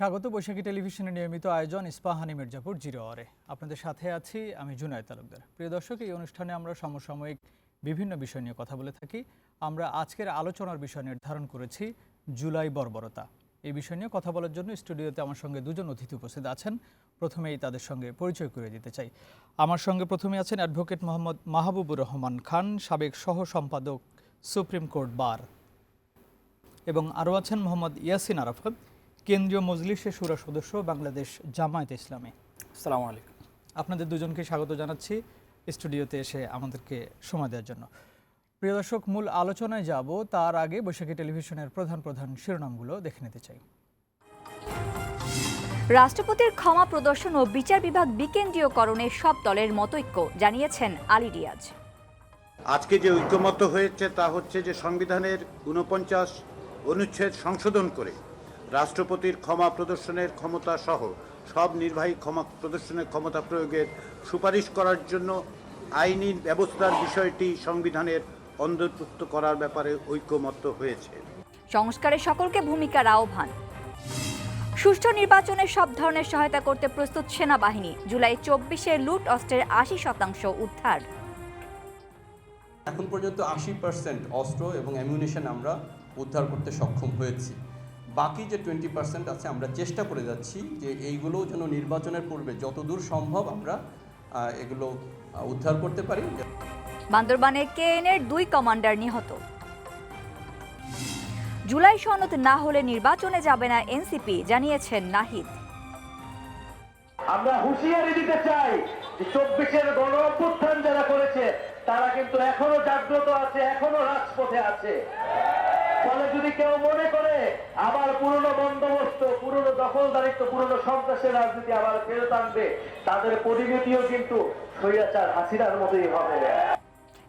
স্বাগত বৈশাখী টেলিভিশনের নিয়মিত আয়োজন ইস্পাহানি মির্জাপুর জিরো আওয়ারে। আপনাদের সাথে আছি আমি জুনায়েদ তালুকদার। প্রিয় দর্শক, এই অনুষ্ঠানে আমরা সমসাময়িক বিভিন্ন বিষয় নিয়ে কথা বলে থাকি। আমরা আজকের আলোচনার বিষয় নির্ধারণ করেছি জুলাই বর্বরতা। এই বিষয় নিয়ে কথা বলার জন্য স্টুডিওতে আমার সঙ্গে দুজন অতিথি উপস্থিত আছেন। প্রথমেই তাদের সঙ্গে পরিচয় করে দিতে চাই। আমার সঙ্গে প্রথমে আছেন অ্যাডভোকেট মোহাম্মদ মাহবুবুর রহমান খান, সাবেক সহ সম্পাদক সুপ্রিম কোর্ট বার, এবং আরও আছেন মোহাম্মদ ইয়াসিন আরাফাত, কেন্দ্রীয় মজলিসে শুরা সদস্য, বাংলাদেশ জামায়াতে ইসলামী। আসসালামু আলাইকুম। আপনাদের দুজনকে স্বাগত জানাচ্ছি স্টুডিওতে এসে আমাদেরকে সময় দেওয়ার জন্য। প্রিয় দর্শক, মূল আলোচনায় যাব তার আগে বৈশাখী টেলিভিশনের প্রধান প্রধান শিরোনামগুলো দেখে নিতে চাই। রাষ্ট্রপতির ক্ষমা প্রদর্শন ও বিচার বিভাগ বিকেন্দ্রীয়করণে সব দলের মতৈক্য, জানিয়েছেন আলী রিয়াজ। আজকে যে ঐক্যমত্য হয়েছে তা হচ্ছে যে সংবিধানের ৪৯ অনুচ্ছেদ সংশোধন করে রাষ্ট্রপতির ক্ষমা প্রদর্শনের ক্ষমতা সহ সব নির্বাহী ক্ষমা প্রদর্শনের ক্ষমতা প্রয়োগের সুপারিশ করার জন্য আইনি ব্যবস্থার বিষয়টি সংবিধানের অন্তর্ভুক্ত করার ব্যাপারে ঐক্যমত্য হয়েছে। সংস্কারে সকলকে ভূমিকার আহ্বান। সুষ্ঠু নির্বাচনে সব ধরনের সহায়তা করতে প্রস্তুত সেনাবাহিনী। জুলাই ২৪-এর লুট অস্ত্রের ৮০% উদ্ধার। এখন পর্যন্ত ৮০% অস্ত্র এবং অ্যামিউনিশন আমরা উদ্ধার করতে সক্ষম হয়েছি। বাকি যে 20% আছে আমরা চেষ্টা করে যাচ্ছি যে এইগুলো যেন নির্বাচনের পূর্বে যতদূর সম্ভব আমরা এগুলো উদ্ধার করতে পারি। বান্দরবানে কেএনএর ২ কমান্ডার নিহত। জুলাই সনদ না হলে নির্বাচনে যাবে না এনসিপি, জানিয়েছেন নাহিদ। আমরা হুঁশিয়ারি দিতে চাই যে ২৪-এর গণ অভ্যুত্থান যারা করেছে তারা কিন্তু এখনো জাগ্রত আছে, এখনো রাজপথে আছে। ফলে যদি কেউ মনে করে আবার পুরনো বন্দোবস্ত, পুরনো দখলদারিত্ব, পুরনো সন্ত্রাসের রাজনীতি আবার ফেরত আনবে, তাদের পরিণতিও কিন্তু স্বৈরাচার হাসিনার মতোই হবে।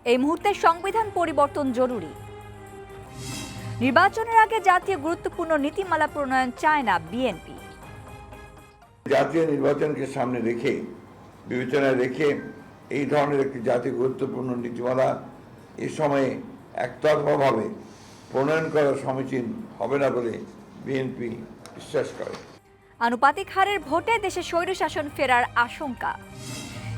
এই মুহূর্তে সংবিধান পরিবর্তন জরুরি। নির্বাচনের আগে জাতীয় গুরুত্বপূর্ণ নীতিমালা প্রণয়ন চায় না বিএনপি। জাতীয় নির্বাচনকে সামনে রেখে, বিবেচনায় রেখে এই ধরনের একটি জাতীয় গুরুত্বপূর্ণ নীতিমালা এই সময়ে একতরফাভাবে প্রণয়ন করা সমীচীন হবে না বলে বিএনপি বিশ্বাস করে। আনুপাতিক হারের ভোটে দেশে স্বৈরশাসন ফেরার আশঙ্কা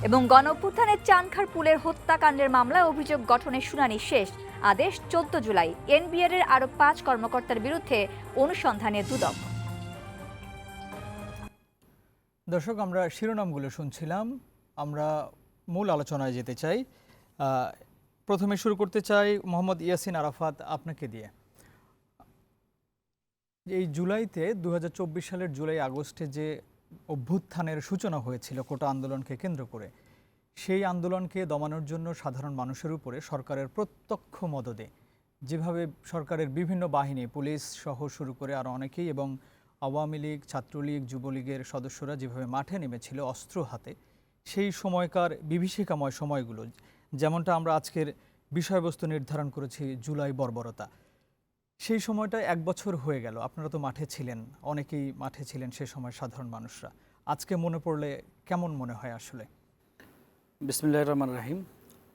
এবং গণঅভ্যুত্থানের চানখার পুলের হত্যাকাণ্ডের মামলায় অভিযোগ গঠনের শুনানি শেষ। আদেশ ১৪ জুলাই। এনবিআর এর আরও ৫ কর্মকর্তার বিরুদ্ধে অনুসন্ধানে দুদক। দর্শক, আমরা শিরোনামগুলো শুনছিলাম। আমরা মূল আলোচনায় যেতে চাই। প্রথমে শুরু করতে চাই মোহাম্মদ ইয়াসিন আরাফাত, আপনাকে দিয়ে। এই জুলাইতে ২০২৪ সালের জুলাই আগস্টে যে অভ্যুত্থানের সূচনা হয়েছিল কোটা আন্দোলনকে কেন্দ্র করে, সেই আন্দোলনকে দমানোর জন্য সাধারণ মানুষের উপরে সরকারের প্রত্যক্ষ মদদে যেভাবে সরকারের বিভিন্ন বাহিনী, পুলিশ সহ শুরু করে আরও অনেকেই, এবং আওয়ামী লীগ, ছাত্রলীগ, যুবলীগের সদস্যরা যেভাবে মাঠে নেমেছিল অস্ত্র হাতে, সেই সময়কার বিভীষিকাময় সময়গুলো, যেমনটা আমরা আজকের বিষয়বস্তু নির্ধারণ করেছি জুলাই বর্বরতা, সেই সময়টা ১ বছর হয়ে গেল। আপনারা তো মাঠে ছিলেন, অনেকেই মাঠে ছিলেন সে সময় সাধারণ মানুষরা। আজকে মনে পড়লে কেমন মনে হয় আসলে? বিসমিল্লাহির রহমানির রহিম।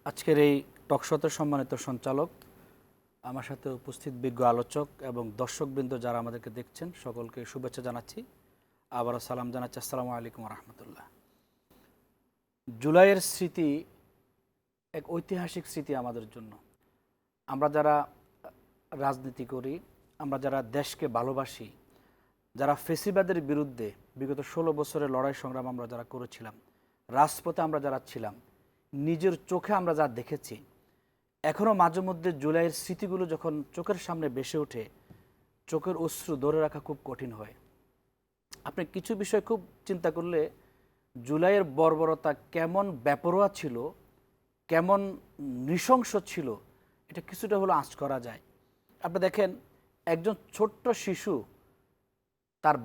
আজকের এই টকশোতে সম্মানিত সঞ্চালক, আমার সাথে উপস্থিত বিজ্ঞ আলোচক এবং দর্শকবৃন্দ যারা আমাদেরকে দেখছেন, সকলকে শুভেচ্ছা জানাচ্ছি, আবারও সালাম জানাচ্ছি। আসসালামু আলাইকুম রহমতুল্লাহ। জুলাইয়ের স্মৃতি এক ঐতিহাসিক স্মৃতি আমাদের জন্য। আমরা যারা রাজনীতি করি, আমরা যারা দেশকে ভালোবাসি, যারা ফেসিবাদের বিরুদ্ধে বিগত ১৬ বছরের লড়াই সংগ্রাম আমরা যারা করেছিলাম, রাজপথে আমরা যারা ছিলাম, নিজের চোখে আমরা যা দেখেছি, এখনও মাঝে মধ্যে জুলাইয়ের স্মৃতিগুলো যখন চোখের সামনে ভেসে ওঠে, চোখের অশ্রু ধরে রাখা খুব কঠিন হয়। আপনি কিছু বিষয় খুব চিন্তা করলে জুলাইয়ের বর্বরতা কেমন বেপরোয়া ছিল, কেমন নৃশংস ছিল, এটা কিছুটা হলো আঁচ করা যায়। আপনি দেখেন, একজন ছোট্ট শিশু তার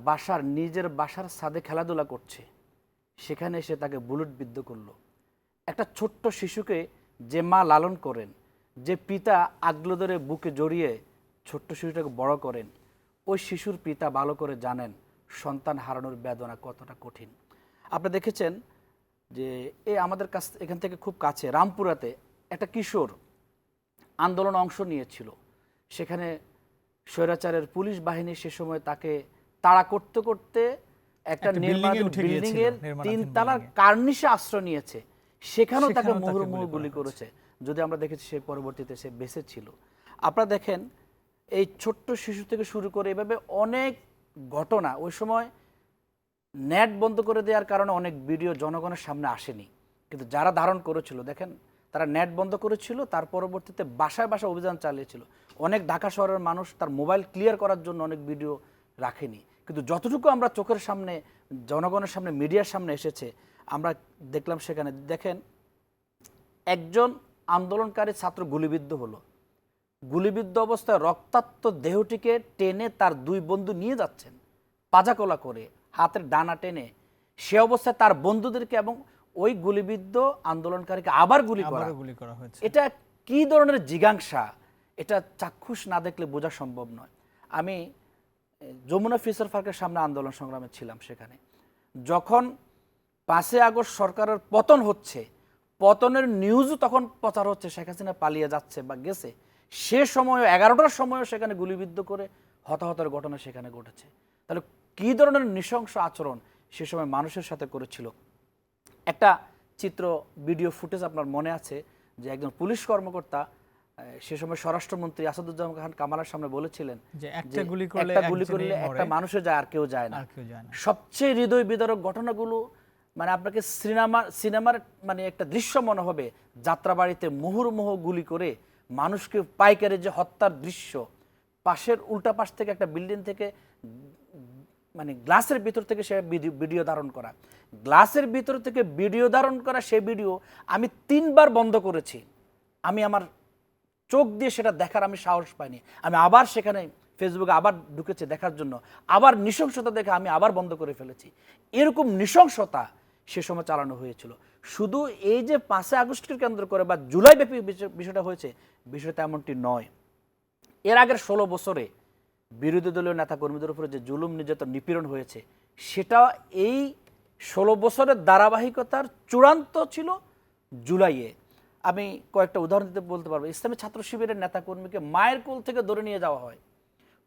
নিজের বাসার ছাদে খেলাধুলা করছে, সেখানে এসে তাকে বুলেট বিদ্ধ করলো। একটা ছোট্ট শিশুকে যে মা লালন করেন, যে পিতা আগলে ধরে বুকে জড়িয়ে ছোট্ট শিশুটাকে বড় করেন, ওই শিশুর পিতা ভালো করে জানেন সন্তান হারানোর বেদনা কতটা কঠিন। আপনি দেখেছেন যে আমাদের কাছ এখান থেকে খুব কাছে রামপুরাতে একটা কিশোর আন্দোলনে অংশ নিয়েছিল। সেখানে স্বৈরাচারের পুলিশ বাহিনী সে সময় তাকে তাড়া করতে করতে একটা একটা building-এ নির্মাণ উঠে বিল্ডিং গিয়েছিল, এর নির্মাণাধীন 3 তলার building-এ। কার্নিশে আশ্রয় নিয়েছে, সেখানেও তাকে সেখানেও তাকে মুহুর্মুহু গুলি গুলি করা করেছে। যদি আমরা দেখেছি সে পরবর্তীতে সে বেঁচে ছিল। আপনারা দেখেন এই ছোট্ট শিশু থেকে শুরু করে এভাবে অনেক ঘটনা, ওই সময় নেট বন্ধ করে দেওয়ার কারণে অনেক ভিডিও জনগণের সামনে আসেনি, কিন্তু যারা ধারণ করেছিল দেখেন তারা নেট বন্ধ করেছিল, তার পরবর্তীতে বাসায় বাসায় অভিযান চালিয়েছিল। অনেক ঢাকা শহরের মানুষ তার মোবাইল ক্লিয়ার করার জন্য অনেক ভিডিও রাখেনি, কিন্তু যতটুকু আমরা চোখের সামনে জনগণের সামনে মিডিয়ার সামনে এসেছে আমরা দেখলাম। সেখানে দেখেন একজন আন্দোলনকারী ছাত্র গুলিবিদ্ধ হলো, গুলিবিদ্ধ অবস্থায় রক্তাক্ত দেহটিকে টেনে তার 2 বন্ধু নিয়ে যাচ্ছেন পাজাকোলা করে, হাতের ডানা টেনে। সে অবস্থায় তার বন্ধুদেরকে এবং ওই গুলিবিদ্ধ আন্দোলনকারীকে আবার গুলি করা, আবারও গুলি করা হয়েছে। এটা কি ধরনের জিজ্ঞাসা, এটা চাক্ষুষ না দেখলে বোঝা সম্ভব নয়। আমি যমুনা ফিউচার পার্কের সামনে আন্দোলন সংগ্রামে ছিলাম, সেখানে যখন 5 আগস্ট সরকারের পতন হচ্ছে, পতনের নিউজও তখন প্রচার হচ্ছে, শেখ হাসিনা পালিয়ে যাচ্ছে বা গেছে, সে সময় 11টার সময়ও সেখানে গুলিবিদ্ধ করে হতাহতের ঘটনা সেখানে ঘটেছে। তাহলে কী ধরনের নৃশংস আচরণ সে সময় মানুষের সাথে করেছিল। একটা চিত্র ভিডিও ফুটেজ আপনার মনে আছে যে একজন পুলিশ কর্মকর্তা সে সময় স্বরাষ্ট্রমন্ত্রী আসাদুজ্জামান খান কামালের সামনে বলেছিলেন যে একটা যে গুলি করলে একটা গুলি একজনই করলে একটা মরে, মানুষও যায় আর কেউ যায় না। আর কেউ যায় না। সবচেয়ে হৃদয় বিদারক ঘটনাগুলো মানে আপনাকে সিনেমার মানে একটা দৃশ্য মনে হবে। যাত্রাবাড়িতে মুহুর্মুহু গুলি করে মানুষকে পাইকারি যে হত্যার দৃশ্য, পাশের উল্টা পাশ থেকে একটা বিল্ডিং থেকে মানে গ্লাসের ভিতর থেকে সে ভিডিও ধারণ করা, গ্লাসের ভিতর থেকে ভিডিও ধারণ করা, সে ভিডিও আমি 3 বার বন্ধ করেছি। আমি আমার চোখ দিয়ে সেটা দেখার আমি সাহস পাইনি, আমি আবার সেখানে ফেসবুকে আবার ঢুকেছে দেখার জন্য, আবার নৃশংসতা দেখে আমি আবার বন্ধ করে ফেলেছি। এরকম নৃশংসতা সে সময় চালানো হয়েছিল। শুধু এই যে 5 আগস্টকে কেন্দ্র করে বা জুলাই ব্যাপী বিষয়টা হয়েছে, বিষয়টা এমনটি নয়। এর আগের 16 বছরে বিরোধী দলীয় নেতা কর্মীদের উপরে যে জুলুম নির্যাতন নিপীড়ন হয়েছে, সেটা এই 16 বছরের ধারাবাহিকতার চূড়ান্ত ছিল জুলাইয়ে। আমি কয়েকটা উদাহরণ দিতে বলতে পারবো। ইসলামী ছাত্র শিবিরের নেতাকর্মীকে মায়ের কোল থেকে ধরে নিয়ে যাওয়া হয়,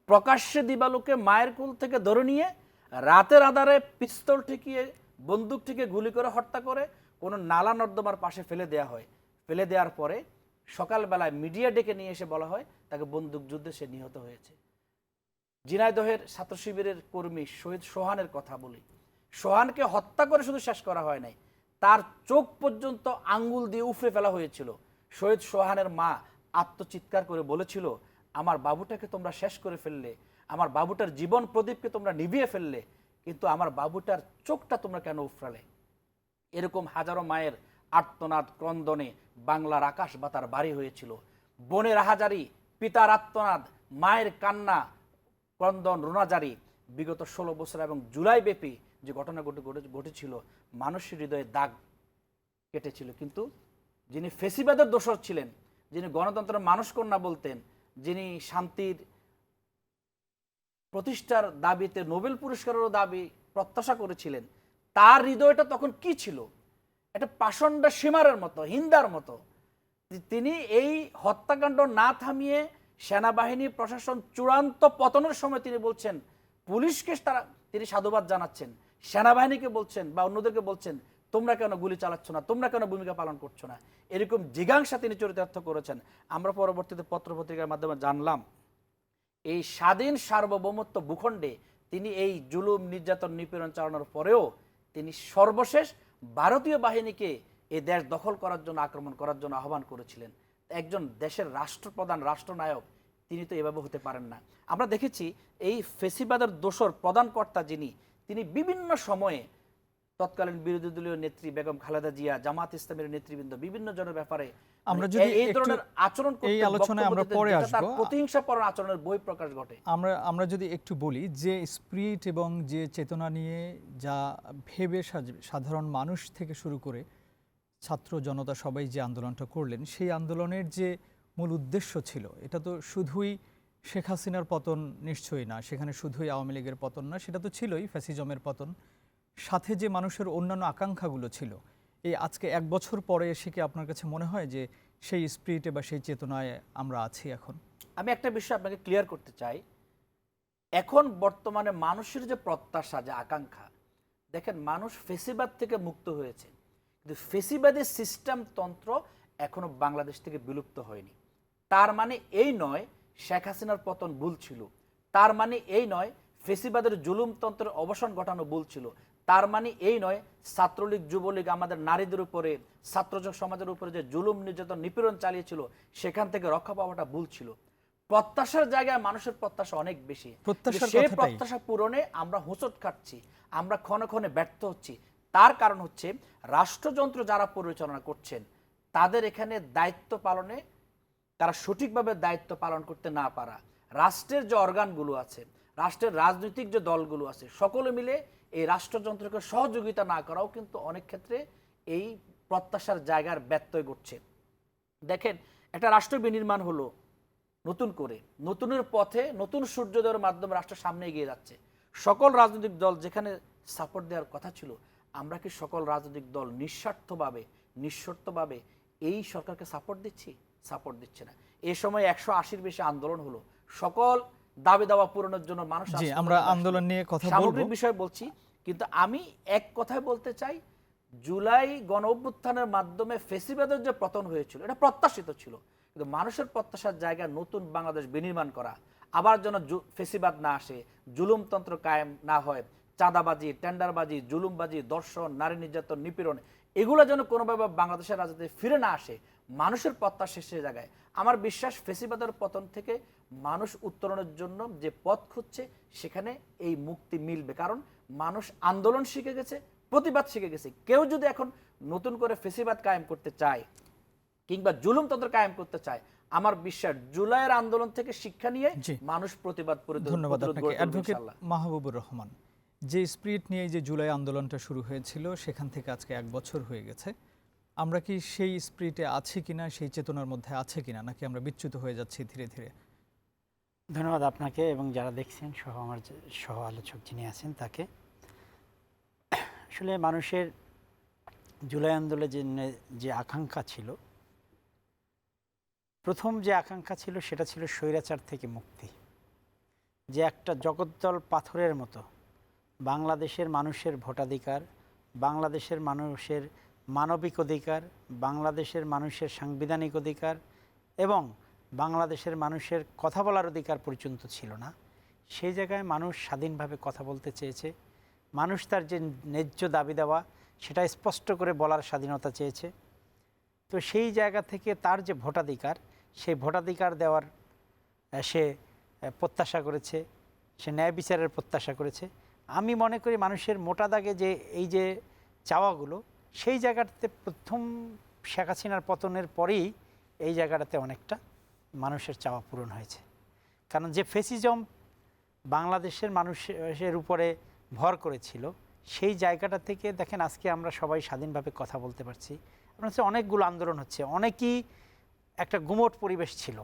প্রকাশ্যে দিবালোকে মায়ের কোল থেকে ধরে নিয়ে রাতের আধারে পিস্তল ঠেকিয়ে বন্দুক থেকে গুলি করে হত্যা করে কোনো নালা নর্দমার পাশে ফেলে দেওয়া হয়। ফেলে দেওয়ার পরে সকালবেলায় মিডিয়া ডেকে নিয়ে এসে বলা হয় তাকে বন্দুক যুদ্ধে সে নিহত হয়েছে। ঝিনাইদহের ছাত্র শিবিরের কর্মী শহীদ সোহানের কথা বলি, সোহানকে হত্যা করে শুধু শেষ করা হয় নাই, তার চোখ পর্যন্ত আঙ্গুল দিয়ে উফরে ফেলা হয়েছিল। শহীদ সোহানের মা আত্মচিৎকার করে বলেছিল, আমার বাবুটাকে তোমরা শেষ করে ফেললে, আমার বাবুটার জীবন প্রদীপকে তোমরা নিভিয়ে ফেললে, কিন্তু আমার বাবুটার চোখটা তোমরা কেন উফরালে। এরকম হাজারো মায়ের আর্তনাদ ক্রন্দনে বাংলার আকাশ বাতার বাড়ি হয়েছিল। বোনের আহাজারি, পিতার আর্তনাদ, মায়ের কান্না, ক্রন্দন, রোনাজারি বিগত 16 বছর এবং জুলাই ব্যাপী যে ঘটনা ঘটেছিল, মানুষের হৃদয়ে দাগ কেটেছিল। কিন্তু যিনি ফেসিবাদের দোসর ছিলেন, যিনি গণতন্ত্রের মানুষ কন্যা বলতেন, যিনি শান্তির প্রতিষ্ঠার দাবিতে নোবেল পুরস্কারেরও দাবি প্রত্যাশা করেছিলেন, তার হৃদয়টা তখন কি ছিল? একটা পাষণ্ড সীমারের মতো, হিন্দার মতো। তিনি এই হত্যাকাণ্ড না থামিয়ে সেনাবাহিনী প্রশাসন চূড়ান্ত পতনের সময় তিনি বলছেন, পুলিশকে তিনি সাধুবাদ জানাচ্ছেন, সেনাবাহিনীকে বলছেন বা অন্যদেরকে বলছেন, তোমরা কেন গুলি চালাচ্ছ না, তোমরা কেন ভূমিকা পালন করছো না, এরকম জিজ্ঞাসা তিনি চরিতার্থ করেছেন। আমরা পরবর্তীতে পত্রপত্রিকার মাধ্যমে জানলাম এই স্বাধীন সার্বভৌমত্ব ভূখণ্ডে তিনি এই জুলুম নির্যাতন নিপীড়ন চালানোর পরেও তিনি সর্বশেষ ভারতীয় বাহিনীকে এই দেশ দখল করার জন্য, আক্রমণ করার জন্য আহ্বান করেছিলেন। একজন দেশের রাষ্ট্রপ্রধান, রাষ্ট্রনায়ক, তিনি তো এভাবে হতে পারেন না। আমরা দেখেছি এই ফেসিবাদের দোসর প্রধান কর্তা যিনি, তিনি বিভিন্ন সময়ে তৎকালীন বিরোধী দলীয় নেত্রী বেগম খালেদা জিয়া, জামাত ইসলামের নেতৃবৃন্দ বিভিন্ন জনের ব্যাপারে আমরা যদি এই ধরনের আচরণ করতে, এই আলোচনায় আমরা পরে আসব, প্রতিহিংসাপরণ আচরণের বই প্রকাশ ঘটে। আমরা যদি একটু বলি যে স্পিরিট এবং যে চেতনা নিয়ে যা ভেবে সাধারণ মানুষ থেকে শুরু করে ছাত্র জনতা সবাই যে আন্দোলনটা করলেন, সেই আন্দোলনের যে মূল উদ্দেশ্য ছিল, এটা তো শুধুই শেখ হাসিনার পতন নিশ্চয়ই না, সেখানে শুধুই আওয়ামী লীগের পতন না, সেটা তো ছিলই ফ্যাসিজমের পতন, সাথে যে মানুষের অন্যান্য আকাঙ্ক্ষাগুলো ছিল। এই আজকে 1 বছর পরে এসে কি আপনার কাছে মনে হয় যে সেই স্পিরিটে বা সেই চেতনায় আমরা আছি এখন? আমি একটা বিষয় আপনাকে ক্লিয়ার করতে চাই, এখন বর্তমানে মানুষের যে প্রত্যাশা, যে আকাঙ্ক্ষা, দেখেন মানুষ ফেসিবাদ থেকে মুক্ত হয়েছে, কিন্তু ফেসিবাদের সিস্টেম তন্ত্র এখনো বাংলাদেশ থেকে বিলুপ্ত হয়নি। তার মানে এই নয় শেখ হাসিনার পতন ভুল ছিল, তার মানে এই নয় ফেসিবাদের জুলুমতন্ত্রের অবসান ঘটানো ভুল ছিল, তার মানে এই নয় ছাত্রলীগ যুবলীগ আমাদের নারীদের উপরে, ছাত্র সমাজের উপরে যে জুলুম নির্যাতন নিপীড়ন চালিয়েছিল সেখান থেকে রক্ষা পাওয়াটা ভুল ছিল। প্রত্যাশার জায়গায় মানুষের প্রত্যাশা অনেক বেশি, সেই প্রত্যাশা পূরণে আমরা হোঁচট খাচ্ছি, আমরা ক্ষণে ক্ষণে ব্যর্থ হচ্ছি। তার কারণ হচ্ছে রাষ্ট্রযন্ত্র যারা পরিচালনা করছেন তাদের এখানে দায়িত্ব পালনে তারা সঠিকভাবে দায়িত্ব পালন করতে না পারা, রাষ্ট্রের যে অর্গানগুলো আছে, রাষ্ট্রের রাজনৈতিক যে দলগুলো আছে, সকলে মিলে এই রাষ্ট্রযন্ত্রকে সহযোগিতা না করাও কিন্তু অনেক ক্ষেত্রে এই প্রত্যাশার জায়গার ব্যত্যয় ঘটছে। দেখেন একটা রাষ্ট্র বিনির্মাণ হলো নতুন করে, নতুনের পথে নতুন সূর্যোদয়ের মাধ্যমে রাষ্ট্র সামনে এগিয়ে যাচ্ছে। সকল রাজনৈতিক দল যেখানে সাপোর্ট দেওয়ার কথা ছিল, আমরা কি সকল রাজনৈতিক দল নিঃস্বার্থভাবে নিঃশর্তভাবে এই সরকারকে সাপোর্ট দিচ্ছি? সাপোর্ট দিচ্ছে না। এই সময় 180-র বেশি আন্দোলন হলো, সকল দাবি দাওয়া পূরণের জন্য মানুষ, আমরা আন্দোলন নিয়ে কথা বলবো, সামগ্রিক বিষয় বলছি, কিন্তু আমি এক কথায় বলতে চাই, জুলাই গণ অভ্যুত্থানের মাধ্যমে ফেসিবাদের যে পতন হয়েছিল এটা প্রত্যাশিত ছিল, কিন্তু মানুষের প্রত্যাশার জায়গায় নতুন বাংলাদেশ বিনির্মাণ করা, আবার যেন ফেসিবাদ না আসে, জুলুমতন্ত্র কায়েম না হয়, চাঁদাবাজি, টেন্ডারবাজি, জুলুমবাজি, দর্শন, নারী নির্যাতন, নিপীড়ন, এগুলো যেন কোনোভাবে বাংলাদেশের রাজনীতিতে ফিরে না আসে, মানুষের প্রত্যাশা সে জায়গায়। আমার বিশ্বাস ফেসিবাদের পতন থেকে মানুষ উত্তরণের জন্য যে পথ খুঁজছে সেখানে এই মুক্তি মিলবে, কারণ মানুষ আন্দোলন শিখে গেছে, প্রতিবাদ শিখে গেছে। কেউ যদি এখন নতুন করে ফেসিবাদ কায়েম করতে চায় কিংবা জুলুমতন্ত্র কায়েম করতে চায়, আমার বিশ্বাস জুলাইয়ের আন্দোলন থেকে শিক্ষা নিয়ে মানুষ প্রতিবাদ করে। ধন্যবাদ আপনাকে অ্যাডভোকেট মাহবুবুর রহমান। যে স্পিরিট নিয়ে যে জুলাই আন্দোলনটা শুরু হয়েছিল সেখান থেকে আজকে 1 বছর হয়ে গেছে, আমরা কি সেই স্পিরিটে আছি কিনা, সেই চেতনার মধ্যে আছে কিনা, নাকি আমরা বিচ্যুত হয়ে যাচ্ছি ধীরে ধীরে? ধন্যবাদ আপনাকে এবং যারা দেখছেন সহ আমার সহ আলোচক যিনি আছেন তাকে। আসলে মানুষের জুলাই আন্দোলনের যে আকাঙ্ক্ষা ছিল, প্রথম যে আকাঙ্ক্ষা ছিল সেটা ছিল স্বৈরাচার থেকে মুক্তি, যে একটা জগদ্দল পাথরের মতো বাংলাদেশের মানুষের ভোটাধিকার, বাংলাদেশের মানুষের মানবিক অধিকার, বাংলাদেশের মানুষের সাংবিধানিক অধিকার এবং বাংলাদেশের মানুষের কথা বলার অধিকার পর্যন্ত ছিল না। সেই জায়গায় মানুষ স্বাধীনভাবে কথা বলতে চেয়েছে, মানুষ তার যে ন্যায্য দাবি দেওয়া সেটা স্পষ্ট করে বলার স্বাধীনতা চেয়েছে। তো সেই জায়গা থেকে তার যে ভোটাধিকার, সেই ভোটাধিকার দেওয়ার সে প্রত্যাশা করেছে, সে ন্যায় বিচারের প্রত্যাশা করেছে। আমি মনে করি মানুষের মোটা দাগে যে এই যে চাওয়াগুলো, সেই জায়গাটাতে প্রথম শেখ হাসিনার পতনের পরেই এই জায়গাটাতে অনেকটা মানুষের চাওয়া পূরণ হয়েছে। কারণ যে ফেসিজম বাংলাদেশের মানুষের উপরে ভর করেছিল, সেই জায়গাটা থেকে দেখেন আজকে আমরা সবাই স্বাধীনভাবে কথা বলতে পারছি। আপনার হচ্ছে অনেকগুলো আন্দোলন হচ্ছে, অনেকেই একটা গুমোট পরিবেশ ছিল,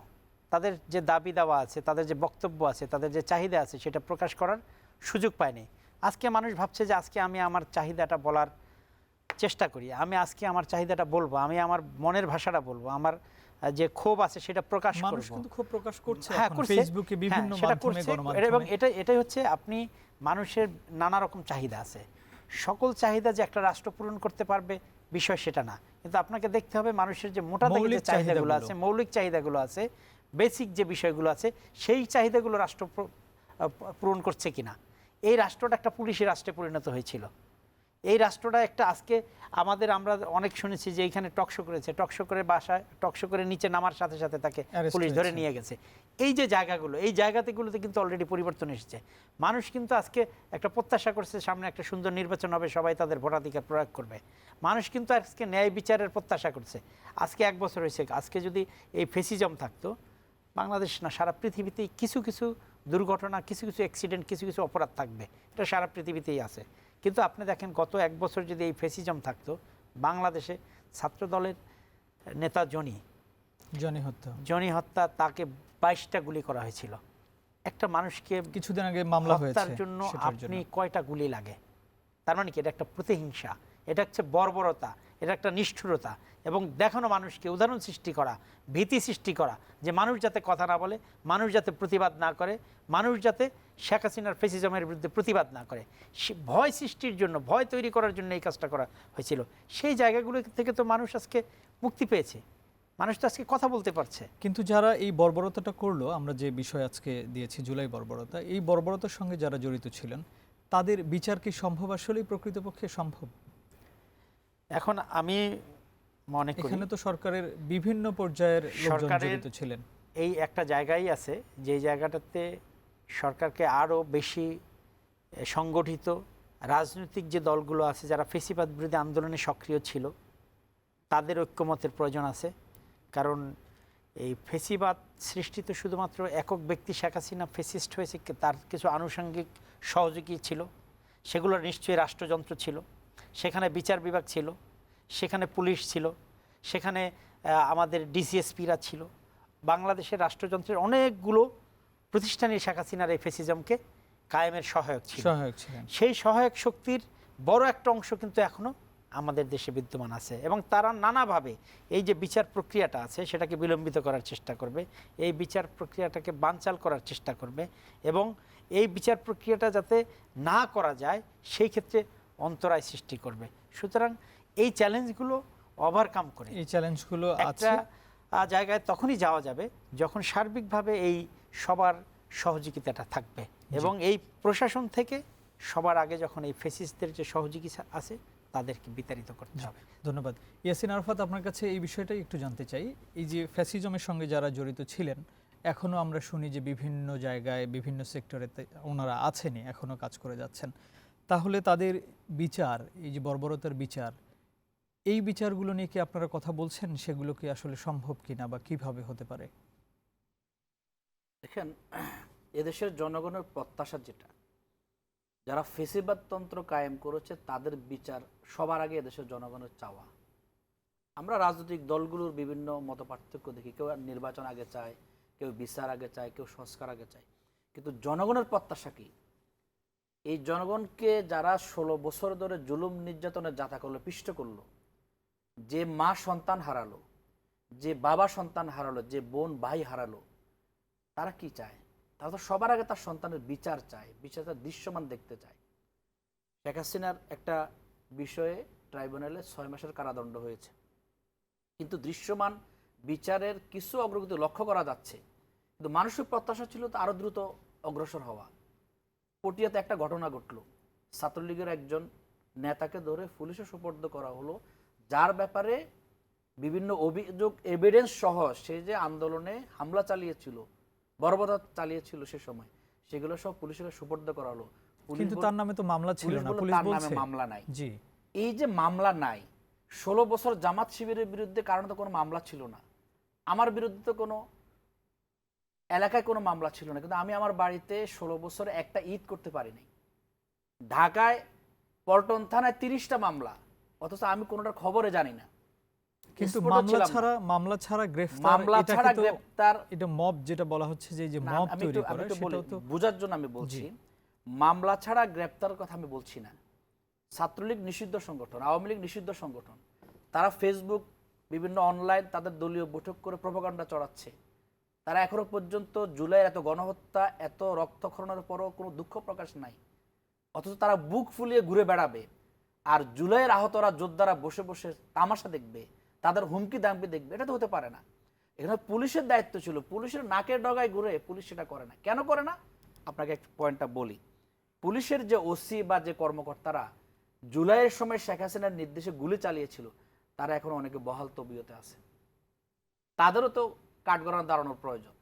তাদের যে দাবি দাওয়া আছে, তাদের যে বক্তব্য আছে, তাদের যে চাহিদা আছে সেটা প্রকাশ করার সুযোগ পায়নি। আজকে মানুষ ভাবছে যে আজকে আমি আমার চাহিদাটা বলার চেষ্টা করি, আমি আজকে আমার চাহিদাটা বলবো, আমি আমার মনের ভাষাটা বলবো, আমার যে ক্ষোভ আছে সেটা প্রকাশ করব। মানুষ কিন্তু ক্ষোভ প্রকাশ করছে হ্যাঁ, এখন ফেসবুকে বিভিন্ন মাধ্যমে, গণমাধ্যমে, এবং এটাই হচ্ছে আপনি মানুষের নানা রকম চাহিদা আছে, সকল চাহিদা যে একটা রাষ্ট্র পূরণ করতে পারবে বিষয় সেটা না, কিন্তু আপনাকে দেখতে হবে মানুষের যে মোটা দাগে যে চাহিদাগুলো আছে, মৌলিক চাহিদাগুলো আছে, বেসিক যে বিষয়গুলো আছে, সেই চাহিদাগুলো রাষ্ট্র পূরণ করছে কিনা। এই রাষ্ট্রটা একটা পুলিশি রাষ্ট্রে পরিণত হয়েছিল, এই রাষ্ট্রটা একটা আজকে আমরা অনেক শুনেছি যে এইখানে টকশো করেছে, টকশো করে বাসায় টকশো করে নিচে নামার সাথে সাথে তাকে পুলিশ ধরে নিয়ে গেছে। এই যে জায়গাগুলো, এই জায়গাগুলোতে কিন্তু অলরেডি পরিবর্তন এসেছে। মানুষ কিন্তু আজকে একটা প্রত্যাশা করছে সামনে একটা সুন্দর নির্বাচন হবে, সবাই তাদের ভোটাধিকার প্রয়োগ করবে। মানুষ কিন্তু আজকে ন্যায় বিচারের প্রত্যাশা করছে। আজকে 1 বছর হয়েছে, আজকে যদি এই ফেসিজম থাকতো, বাংলাদেশ না সারা পৃথিবীতেই কিছু কিছু দুর্ঘটনা, কিছু কিছু অ্যাক্সিডেন্ট, কিছু কিছু অপরাধ থাকবে, এটা সারা পৃথিবীতেই আছে। কিন্তু আপনি দেখেন গত 1 বছর যদি এই ফেসিজম থাকতো, বাংলাদেশে ছাত্র দলের নেতা জনি হত্যা, তাকে 22টা গুলি করা হয়েছিল। একটা মানুষকে কিছুদিন আগে মামলা হয়েছে, তার জন্য আপনি কয়টা গুলি লাগে? তার মানে কি এটা একটা প্রতিহিংসা, এটা হচ্ছে বর্বরতা, এটা একটা নিষ্ঠুরতা, এবং দেখানো মানুষকে উদাহরণ সৃষ্টি করা, ভীতি সৃষ্টি করা, যে মানুষ যাতে কথা না বলে, মানুষ যাতে প্রতিবাদ না করে, মানুষ যাতে শেখ হাসিনার ফেসিজমের বিরুদ্ধে প্রতিবাদ না করে, ভয় সৃষ্টির জন্য, ভয় তৈরি করার জন্য এই কাজটা করা হয়েছিল। সেই জায়গাগুলো থেকে তো মানুষ আজকে মুক্তি পেয়েছে, মানুষ তো আজকে কথা বলতে পারছে। কিন্তু যারা এই বর্বরতাটা করলো, আমরা যে বিষয় আজকে দিয়েছি জুলাই বর্বরতা, এই বর্বরতার সঙ্গে যারা জড়িত ছিলেন তাদের বিচার কি সম্ভব, আসলেই প্রকৃতপক্ষে সম্ভব? এখন আমি মনে করি এখানে তো সরকারের বিভিন্ন পর্যায়ের লোকজন সরকারের জড়িত ছিলেন। এই একটা জায়গাই আছে যে জায়গাটাতে সরকারকে আরও বেশি সংগঠিত রাজনৈতিক যে দলগুলো আছে যারা ফেসিবাদ বিরোধী আন্দোলনে সক্রিয় ছিল তাদের ঐক্যমতের প্রয়োজন আছে। কারণ এই ফেসিবাদ সৃষ্টি তো শুধুমাত্র একক ব্যক্তি শেখ হাসিনা ফেসিস্ট হয়েছে, তার কিছু আনুষঙ্গিক সহযোগী ছিল, সেগুলোর নিশ্চয়ই রাষ্ট্রযন্ত্র ছিল, সেখানে বিচার বিভাগ ছিল, সেখানে পুলিশ ছিল, সেখানে আমাদের ডিসিএসপিরা ছিল। বাংলাদেশের রাষ্ট্রযন্ত্রের অনেকগুলো প্রতিষ্ঠানই শেখ হাসিনার এই ফেসিজমকে কায়েমের সহায়ক ছিলেন। সেই সহায়ক শক্তির বড় একটা অংশ কিন্তু এখনও আমাদের দেশে বিদ্যমান আছে, এবং তারা নানাভাবে এই যে বিচার প্রক্রিয়াটা আছে সেটাকে বিলম্বিত করার চেষ্টা করবে, এই বিচার প্রক্রিয়াটাকে বানচাল করার চেষ্টা করবে, এবং এই বিচার প্রক্রিয়াটা যাতে না করা যায় সেই ক্ষেত্রে অন্তরায় সৃষ্টি করবে। সুতরাং এই চ্যালেঞ্জগুলো ওভারকাম করে এই চ্যালেঞ্জগুলো একটা জায়গায় তখনই যাওয়া যাবে যখন সার্বিকভাবে এই সবার সহযোগিতাটা থাকবে, এবং এই প্রশাসন থেকে সবার আগে যখন এই ফেসিস্টদের যে সহযোগী আছে তাদেরকে বিতাড়িত করতে হবে। ধন্যবাদ। ইয়াসিন আরাফাত, আপনার কাছে এই বিষয়টাই একটু জানতে চাই। এই যে ফ্যাসিজমের সঙ্গে যারা জড়িত ছিলেন, এখনও আমরা শুনি যে বিভিন্ন জায়গায় বিভিন্ন সেক্টরে ওনারা আছেনই, এখনও কাজ করে যাচ্ছেন, তাহলে তাদের বিচার, এই যে বর্বরতার বিচার, এই বিচারগুলো নিয়ে কি আপনারা কথা বলছেন? সেগুলো কি আসলে সম্ভব কিনা বা কিভাবে হতে পারে? দেখেন, এদেশের জনগণের প্রত্যাশা যেটা, যারা ফেসিবাদতন্ত্র কায়েম করেছে তাদের বিচার সবার আগে এদেশের জনগণের চাওয়া। আমরা রাজনৈতিক দলগুলোর বিভিন্ন মত পার্থক্য দেখি, কেউ নির্বাচন আগে চায়, কেউ বিচার আগে চায়, কেউ সংস্কার আগে চায়, কিন্তু জনগণের প্রত্যাশা কি? এই জনগণকে যারা 16 বছর ধরে জুলুম নির্যাতনের যাতা করলো, পিষ্ট করলো, যে মা সন্তান হারালো, যে বাবা সন্তান হারালো, যে বোন ভাই হারালো, তারা কি চায়? তারা তো সবার আগে তার সন্তানের বিচার চায়, বিচারটা দৃশ্যমান দেখতে চায়। শেখ হাসিনার একটা বিষয়ে ট্রাইব্যুনালে 6 মাসের কারাদণ্ড হয়েছে, কিন্তু দৃশ্যমান বিচারের কিছু অগ্রগতি লক্ষ্য করা যাচ্ছে, কিন্তু মানুষের প্রত্যাশা ছিল তো আরও দ্রুত অগ্রসর হওয়া। পটিয়াতে একটা ঘটনা ঘটল, ছাত্রলীগের একজন নেতাকে ধরে পুলিশে সোপর্দ করা হলো, যার ব্যাপারে বিভিন্ন অভিযোগ, এভিডেন্স সহ সে যে আন্দোলনে হামলা চালিয়েছিল, বর্বরতা চালিয়েছিল সে সময়, সেগুলো সব পুলিশের সুপর্দ করা হলো। কিন্তু তার নামে তো মামলা ছিল না, পুলিশ বলছে মামলা নাই। জি, এই যে মামলা নাই, 16 বছর জামাত শিবিরের বিরুদ্ধে কারণে তো কোনো মামলা ছিল না, আমার বিরুদ্ধে তো কোনো এলাকায় কোনো মামলা ছিল না, কিন্তু আমি আমার বাড়িতে 16 বছর একটা ঈদ করতে পারিনি। ঢাকায় পল্টন থানায় 30টা মামলা, অথচ আমি কোনোটার খবরে জানি না। কিন্তু মামলা ছাড়া গ্রেফতার, এটা মব যেটা বলা হচ্ছে, যে মব তৈরি করা, সেটাও তো বোঝার জন্য আমি বলছি, মামলা ছাড়া গ্রেফতারের কথা আমি বলছি না। ছাত্রলীগ নিষিদ্ধ সংগঠন, আওয়ামী লীগ নিষিদ্ধ সংগঠন, তারা ফেসবুক, বিভিন্ন অনলাইন তাদের দলীয় বৈঠক করে প্রোপাগান্ডা চড়াচ্ছে। তারা এখনো পর্যন্ত জুলাইয়ের এত গণহত্যা, এত রক্তক্ষরণের পরও কোনো দুঃখ প্রকাশ নাই, অথচ তারা বুক ফুলিয়ে ঘুরে বেড়াবে। আর জুলাইয়ের আহতরা যোদ্ধারা বসে বসে তামাশা দেখবে, তাদের হুমকি দামকি দেখবে, এটা তো হতে পারে না। এখানে পুলিশের দায়িত্ব ছিল, পুলিশের নাকের ডগায় ঘুরে পুলিশ সেটা করে না। কেন করে না? আপনাকে একটা পয়েন্টটা বলি। পুলিশের যে ওসি বা যে কর্মকর্তারা জুলাইয়ের সময় শেখ হাসিনার নির্দেশে গুলি চালিয়েছিল, তারা এখন অনেকে বহাল তবিয়তে আছে, তাদেরও তো কাঠগড়ায় দাঁড়ানোর প্রয়োজন।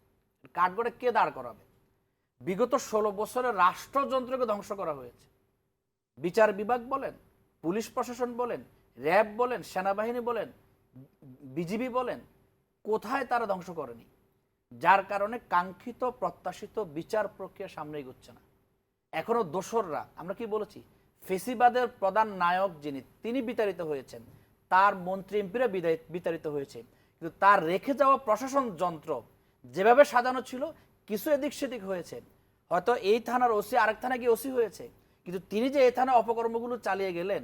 কাঠগড়ে কে দাঁড় করাবে? বিগত 16 বছরের রাষ্ট্রযন্ত্রকে ধ্বংস করা হয়েছে। বিচার বিভাগ বলেন, পুলিশ প্রশাসন বলেন, র্যাব বলেন, সেনাবাহিনী বলেন, বিজিবি বলেন, কোথায় তারা ধ্বংস করেনি? যার কারণে কাঙ্ক্ষিত প্রত্যাশিত বিচার প্রক্রিয়া সামনে এগোচ্ছে না। এখনো দোসররা, আমরা কি বলেছি, ফেসিবাদের প্রধান নায়ক যিনি, তিনি বিতাড়িত হয়েছেন, তার মন্ত্রী এমপিরা বিতাড়িত হয়েছে, কিন্তু তার রেখে যাওয়া প্রশাসন যন্ত্র যেভাবে সাজানো ছিল, কিছু এদিক সেদিক হয়েছে। হয়তো এই থানার ওসি আরেক থানায় গিয়ে ওসি হয়েছে, কিন্তু তিনি যে এই থানায় অপকর্মগুলো চালিয়ে গেলেন,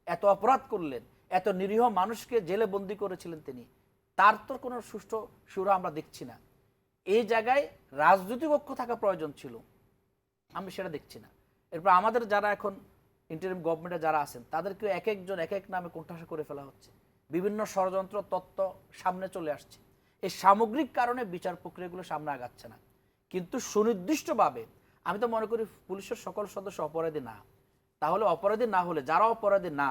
এত অপরাধ করলেন, এত নিরীহ মানুষকে জেলে বন্দি করেছিলেন তিনি, তার তো কোনো সুষ্ঠু সুরা আমরা দেখছি না। এই জায়গায় রাজনৈতিক ঐক্য থাকা প্রয়োজন ছিল, আমি সেটা দেখছি না। এরপর আমাদের যারা এখন ইন্টারিম গভর্নমেন্টে যারা আছেন তাদেরকে এক একজন এক এক নামে কোণঠাসা করে ফেলা হচ্ছে, বিভিন্ন ষড়যন্ত্র তত্ত্ব সামনে চলে আসছে। এই সামগ্রিক কারণে বিচার প্রক্রিয়াগুলো সামনে আগাচ্ছে না। কিন্তু সুনির্দিষ্টভাবে আমি তো মনে করি পুলিশের সকল সদস্য অপরাধী না। তাহলে অপরাধী না হলে যারা অপরাধী না,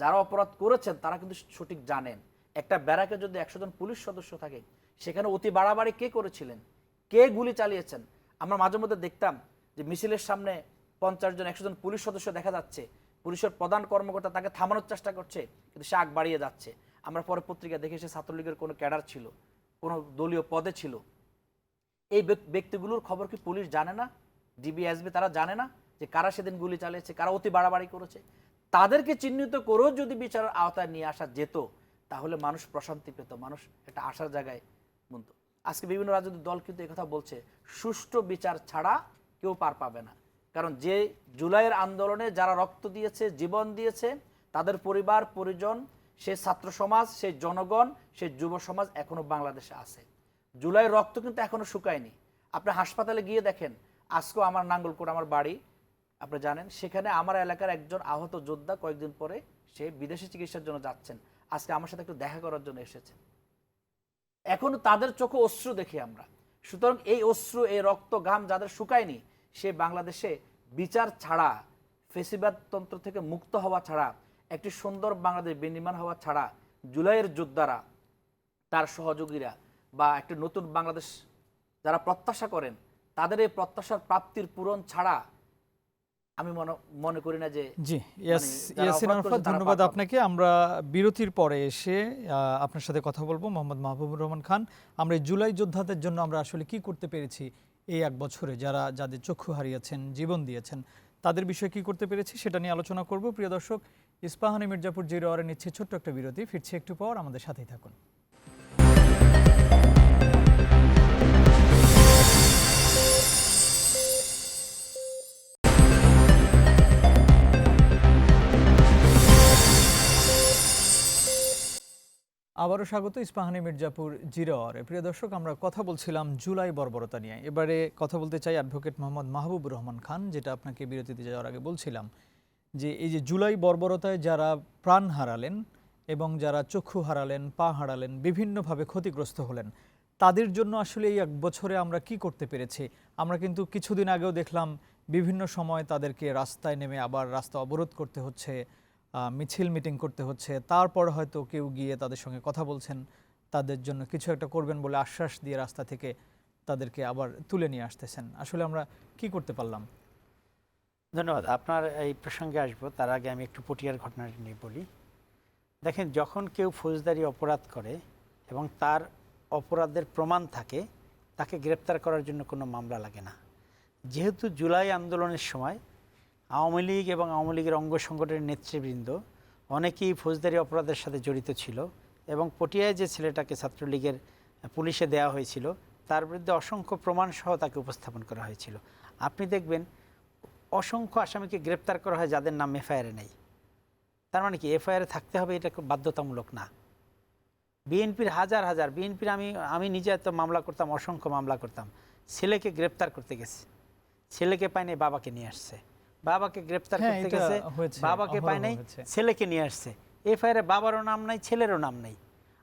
যারা অপরাধ করেছেন তারা কিন্তু সঠিক জানেন। একটা ব্যারাকে যদি 100 জন পুলিশ সদস্য থাকে, সেখানে অতি বাড়াবাড়ি কে করেছিলেন, কে গুলি চালিয়েছেন। আমরা মাঝে মধ্যে দেখতাম যে মিছিলের সামনে 50 জন 100 জন পুলিশ সদস্য দেখা যাচ্ছে, পুলিশের প্রধান কর্মকর্তা তাকে থামানোর চেষ্টা করছে, কিন্তু সে আগ বাড়িয়ে যাচ্ছে। আমরা পরে পত্রিকা দেখে সে ছাত্রলীগের কোনো ক্যাডার ছিল, কোনো দলীয় পদে ছিল। এই ব্যক্তিগুলোর খবর কি পুলিশ জানে না? ডিবি এসবি তারা জানে না যে কারা সেদিন গুলি চালিয়েছে, কারা অতি বাড়াবাড়ি করেছে? তাদেরকে চিহ্নিত করেও যদি বিচারের আওতায় নিয়ে আসা যেত, তাহলে মানুষ প্রশান্তি পেত, মানুষ একটা আশার জায়গায় বুনতো। আজকে বিভিন্ন রাজনৈতিক দল কিন্তু একথা বলছে, সুষ্ঠু বিচার ছাড়া কেউ পার পাবে না। কারণ যে জুলাইয়ের আন্দোলনে যারা রক্ত দিয়েছে, জীবন দিয়েছে, তাদের পরিবার পরিজন, সে ছাত্র সমাজ, সেই জনগণ, সেই যুব সমাজ এখনো বাংলাদেশে আছে। জুলাইয়ের রক্ত কিন্তু এখনো শুকায়নি। আপনি হাসপাতালে গিয়ে দেখেন, আজকেও আমার নাঙ্গলকোট আমার বাড়ি, আপনি জানেন, সেখানে আমার এলাকার একজন আহত যোদ্ধা কয়েকদিন পরে সে বিদেশে চিকিৎসার জন্য যাচ্ছেন, আজকে আমার সাথে একটু দেখা করার জন্য এসেছেন। এখনো তাদের চোখে অশ্রু দেখি আমরা। সুতরাং এই অশ্রু, এই রক্ত ঘাম যাদের শুকায়নি, সে বাংলাদেশে বিচার ছাড়া, ফেসিবাদতন্ত্র থেকে মুক্ত হওয়া ছাড়া, একটি সুন্দর বাংলাদেশ বিনির্মাণ হওয়া ছাড়া, জুলাইয়ের যোদ্ধারা, তার সহযোগীরা বা একটি নতুন বাংলাদেশ যারা প্রত্যাশা করেন, তাদের এই প্রত্যাশার প্রাপ্তির পূরণ ছাড়া আমি মনে করি না যে। জি, ইয়াসিন আরাফাত, ধন্যবাদ আপনাকে। আমরা বিরতির পরে এসে আপনার সাথে কথা বলবো। মোহাম্মদ মাহবুবুর রহমান খান, আমরা জুলাই যোদ্ধাদের জন্য আমরা আসলে কি করতে পেরেছি এই 1 বছরে, যাদের চক্ষু হারিয়েছেন, জীবন দিয়েছেন, তাদের বিষয়ে কি করতে পেরেছি সেটা নিয়ে আলোচনা করব। প্রিয় দর্শক, ইস্পাহানি মির্জাপুর জিরো আওয়ারে নিচ্ছে ছোট্ট একটা বিরতি, ফিরছি একটু পর, আমাদের সাথেই থাকুন। আবারও স্বাগত ইস্পাহানি মির্জাপুর জিরো আওয়ারে। প্রিয় দর্শক, আমরা কথা বলছিলাম জুলাই বর্বরতা নিয়ে। এবারে কথা বলতে চাই অ্যাডভোকেট মোহাম্মদ মাহবুবুর রহমান খান, যেটা আপনাকে বিরতিতে যাওয়ার আগে বলছিলাম, যে এই যে জুলাই বর্বরতায় যারা প্রাণ হারালেন এবং যারা চক্ষু হারালেন, পা হারালেন, বিভিন্নভাবে ক্ষতিগ্রস্ত হলেন, তাদের জন্য আসলে এই 1 বছরে আমরা কি করতে পেরেছি। আমরা কিন্তু কিছুদিন আগেও দেখলাম বিভিন্ন সময় তাদেরকে রাস্তায় নেমে আবার রাস্তা অবরোধ করতে হচ্ছে, মিছিল মিটিং করতে হচ্ছে, তারপর হয়তো কেউ গিয়ে তাদের সঙ্গে কথা বলছেন, তাদের জন্য কিছু একটা করবেন বলে আশ্বাস দিয়ে রাস্তা থেকে তাদেরকে আবার তুলে নিয়ে আসতেছেন। আসলে আমরা কি করতে পারলাম? ধন্যবাদ। আপনার এই প্রসঙ্গে আসবো, তার আগে আমি একটু পটিয়ার ঘটনাটি নিয়ে বলি। দেখেন, যখন কেউ ফৌজদারি অপরাধ করে এবং তার অপরাধের প্রমাণ থাকে, তাকে গ্রেপ্তার করার জন্য কোনো মামলা লাগে না। যেহেতু জুলাই আন্দোলনের সময় আওয়ামী লীগ এবং আওয়ামী লীগের অঙ্গ সংগঠনের নেতৃবৃন্দ অনেকেই ফৌজদারি অপরাধের সাথে জড়িত ছিল এবং পটিয়ায় যে ছেলেটাকে ছাত্রলীগের পুলিশে দেওয়া হয়েছিল, তার বিরুদ্ধে অসংখ্য প্রমাণসহ তাকে উপস্থাপন করা হয়েছিল। আপনি দেখবেন অসংখ্য আসামিকে গ্রেপ্তার করা হয় যাদের নাম এফআইআরে নেই। তার মানে কি এফআইআরে থাকতে হবে এটা বাধ্যতামূলক না। বিএনপির হাজার বিএনপির আমি নিজে এত মামলা করতাম, অসংখ্য মামলা করতাম। ছেলেকে গ্রেপ্তার করতে গেছে, ছেলেকে পায়নি, বাবাকে নিয়ে আসছে। বাবাকে গ্রেপ্তার করতে গেছে, বাবাকে পায় নাই, ছেলেকে নিয়ে আসছে। এফআইআরে বাবারও নাম নাই, ছেলেরও নাম নেই।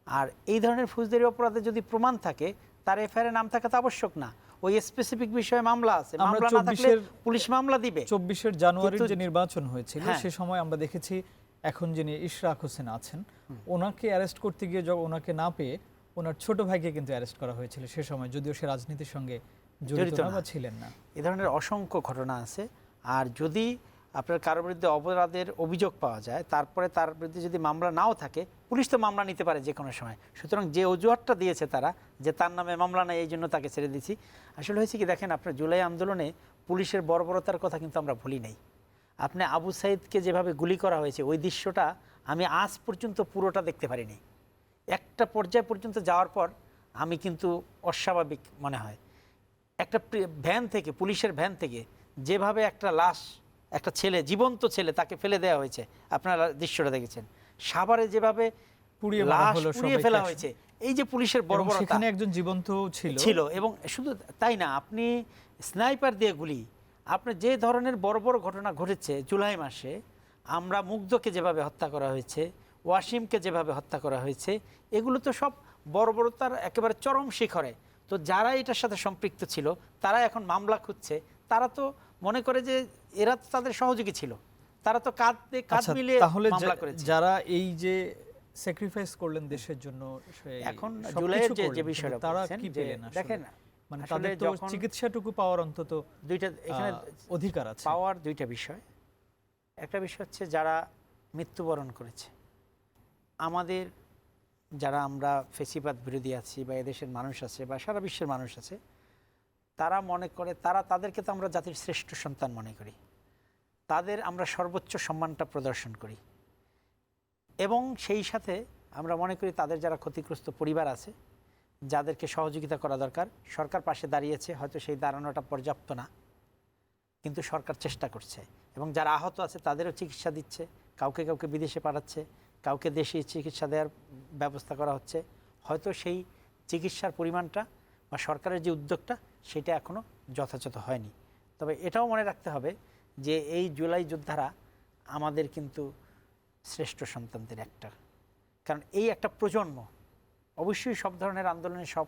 আর এই ধরনের ফৌজদারি অপরাধে যদি প্রমাণ থাকে, তার এফআইআরে নাম থাকা তো আবশ্যক না। ওই স্পেসিফিক বিষয়ে মামলা আছে, মামলা না থাকলে পুলিশ মামলা দিবে। 24 জানুয়ারির যে নির্বাচন হয়েছিল, সে সময় আমরা দেখেছি এখন যিনি ইশরাক হোসেন আছেন, ওনাকে অ্যারেস্ট করতে গিয়ে ওনাকে না পেয়ে ওনার ছোট ভাইকে কিন্তু অ্যারেস্ট করা হয়েছিল সে সময়, যদিও সে রাজনীতির সঙ্গে জড়িত না বা ছিলেন না। এই ধরনের অসংখ্য ঘটনা আছে। আর যদি আপনার কারোর বিরুদ্ধে অপরাধের অভিযোগ পাওয়া যায়, তারপরে তার বিরুদ্ধে যদি মামলা নাও থাকে, পুলিশ তো মামলা নিতে পারে যে কোনো সময়। সুতরাং যে অজুহাতটা দিয়েছে তারা, যে তার নামে মামলা নেই, এই জন্য তাকে ছেড়ে দিয়েছি, আসলে হয়েছে কি, দেখেন আপনার জুলাই আন্দোলনে পুলিশের বর্বরতার কথা কিন্তু আমরা ভুলি নাই। আপনি আবু সাইদকে যেভাবে গুলি করা হয়েছে, ওই দৃশ্যটা আমি আজ পর্যন্ত পুরোটা দেখতে পারিনি। একটা পর্যায় পর্যন্ত যাওয়ার পর আমি কিন্তু অস্বাভাবিক মনে হয়। একটা ভ্যান থেকে, পুলিশের ভ্যান থেকে যেভাবে একটা লাশ, একটা ছেলে, জীবন্ত ছেলে, তাকে ফেলে দেওয়া হয়েছে, আপনারা দৃশ্যটা দেখেছেন। সাভারে যেভাবে পুড়িয়ে মারা লাশ হলো পুড়িয়ে সবাইকে ফেলা একসাথে। হয়েছে, এই যে পুলিশের এবং বর্বরতা সেখানে একজন জীবন্ত ছিল, এবং শুধু তাই না, আপনি স্নাইপার দিয়ে গুলি, আপনার যে ধরনের বড় বড় ঘটনা ঘটেছে জুলাই মাসে, আমরা মুগ্ধকে যেভাবে হত্যা করা হয়েছে, ওয়াসিমকে যেভাবে হত্যা করা হয়েছে, এগুলো তো সব বর্বরতার একেবারে চরম শিখরে। তো যারা এটার সাথে সম্পৃক্ত ছিল তারা এখন মামলা খুঁজছে, তারা তো মনে করে যে এরা তো তাদের সহযোগী ছিল, তারা তো কাঁধ মিলিয়ে তাহলে মামলা করেছে। যারা এই যে স্যাক্রিফাইস করলেন দেশের জন্য, এখন সবকিছু জুলাইয়ের যে করলেন, বিষয়টা কিন্তু তারা বলছেন কি যে পেলেন আসলে? দেখেন, মানে আসলে তাদের তো যখন চিকিৎসাটুকু পাওয়ার অন্তত দুইটা এখানে অধিকার আছে। পাওয়ার দুইটা বিষয়। একটা বিষয় হচ্ছে যারা মৃত্যুবরণ করেছে, আমাদের যারা আমরা ফেসিবাদ বিরোধী আছি বা এদেশের মানুষ আছে বা সারা বিশ্বের মানুষ আছে, তারা মনে করে তাদেরকে তো আমরা জাতির শ্রেষ্ঠ সন্তান মনে করি, তাদের আমরা সর্বোচ্চ সম্মানটা প্রদর্শন করি, এবং সেই সাথে আমরা মনে করি তাদের যারা ক্ষতিগ্রস্ত পরিবার আছে, যাদেরকে সহযোগিতা করা দরকার, সরকার পাশে দাঁড়িয়েছে, হয়তো সেই দাঁড়ানোটা পর্যাপ্ত না, কিন্তু সরকার চেষ্টা করছে, এবং যারা আহত আছে তাদেরও চিকিৎসা দিচ্ছে, কাউকে কাউকে বিদেশে পাঠাচ্ছে, কাউকে দেশে চিকিৎসা দেওয়ার ব্যবস্থা করা হচ্ছে। হয়তো সেই চিকিৎসার পরিমাণটা বা সরকারের যে উদ্যোগটা সেটা এখনও যথাযথ হয়নি। তবে এটাও মনে রাখতে হবে যে এই জুলাই যোদ্ধারা আমাদের কিন্তু শ্রেষ্ঠ সন্তানদের একটা, কারণ এই একটা প্রজন্ম, অবশ্যই সব ধরনের আন্দোলনে সব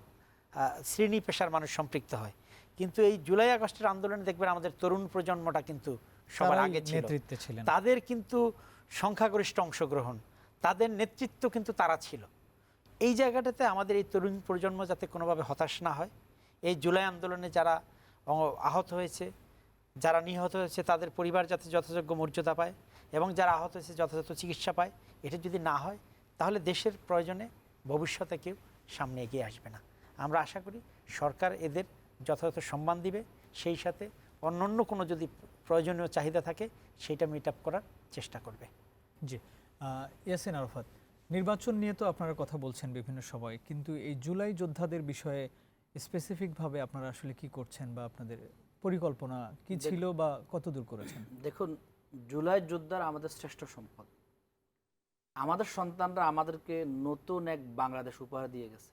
শ্রেণী পেশার মানুষ সম্পৃক্ত হয়, কিন্তু এই জুলাই আগস্টের আন্দোলনে দেখবেন আমাদের তরুণ প্রজন্মটা কিন্তু সবার আগে নেতৃত্বে ছিলেন, তাদের কিন্তু সংখ্যাগরিষ্ঠ অংশগ্রহণ, তাদের নেতৃত্ব কিন্তু তারা ছিল। এই জায়গাটাতে আমাদের এই তরুণ প্রজন্ম যাতে কোনোভাবে হতাশ না হয়, এই জুলাই আন্দোলনে যারা আহত হয়েছে, যারা নিহত হয়েছে, তাদের পরিবার যাতে যথাযোগ্য মর্যাদা পায়, এবং যারা আহত হয়েছে যথাযথ চিকিৎসা পায়, এটা যদি না হয় তাহলে দেশের প্রয়োজনে ভবিষ্যতে কেউ সামনে এগিয়ে আসবে না। আমরা আশা করি সরকার এদের যথাযথ সম্মান দিবে, সেই সাথে অন্য কোনো যদি প্রয়োজনীয় চাহিদা থাকে সেইটা মিট আপ করার চেষ্টা করবে। জি, ইয়াসিন আরাফাত, নির্বাচন নিয়ে তো আপনারা কথা বলছেন বিভিন্ন সময়, কিন্তু এই জুলাই যোদ্ধাদের বিষয়ে স্পেসিফিকভাবে আপনারা আসলে কি করছেন বা আপনাদের পরিকল্পনা কি ছিল বা কত দূর করেছেন? দেখুন, জুলাই যোদ্ধারা আমাদের শ্রেষ্ঠ সম্পদ। আমাদের সন্তানরা আমাদেরকে নতুন এক বাংলাদেশ উপহার দিয়ে গেছে।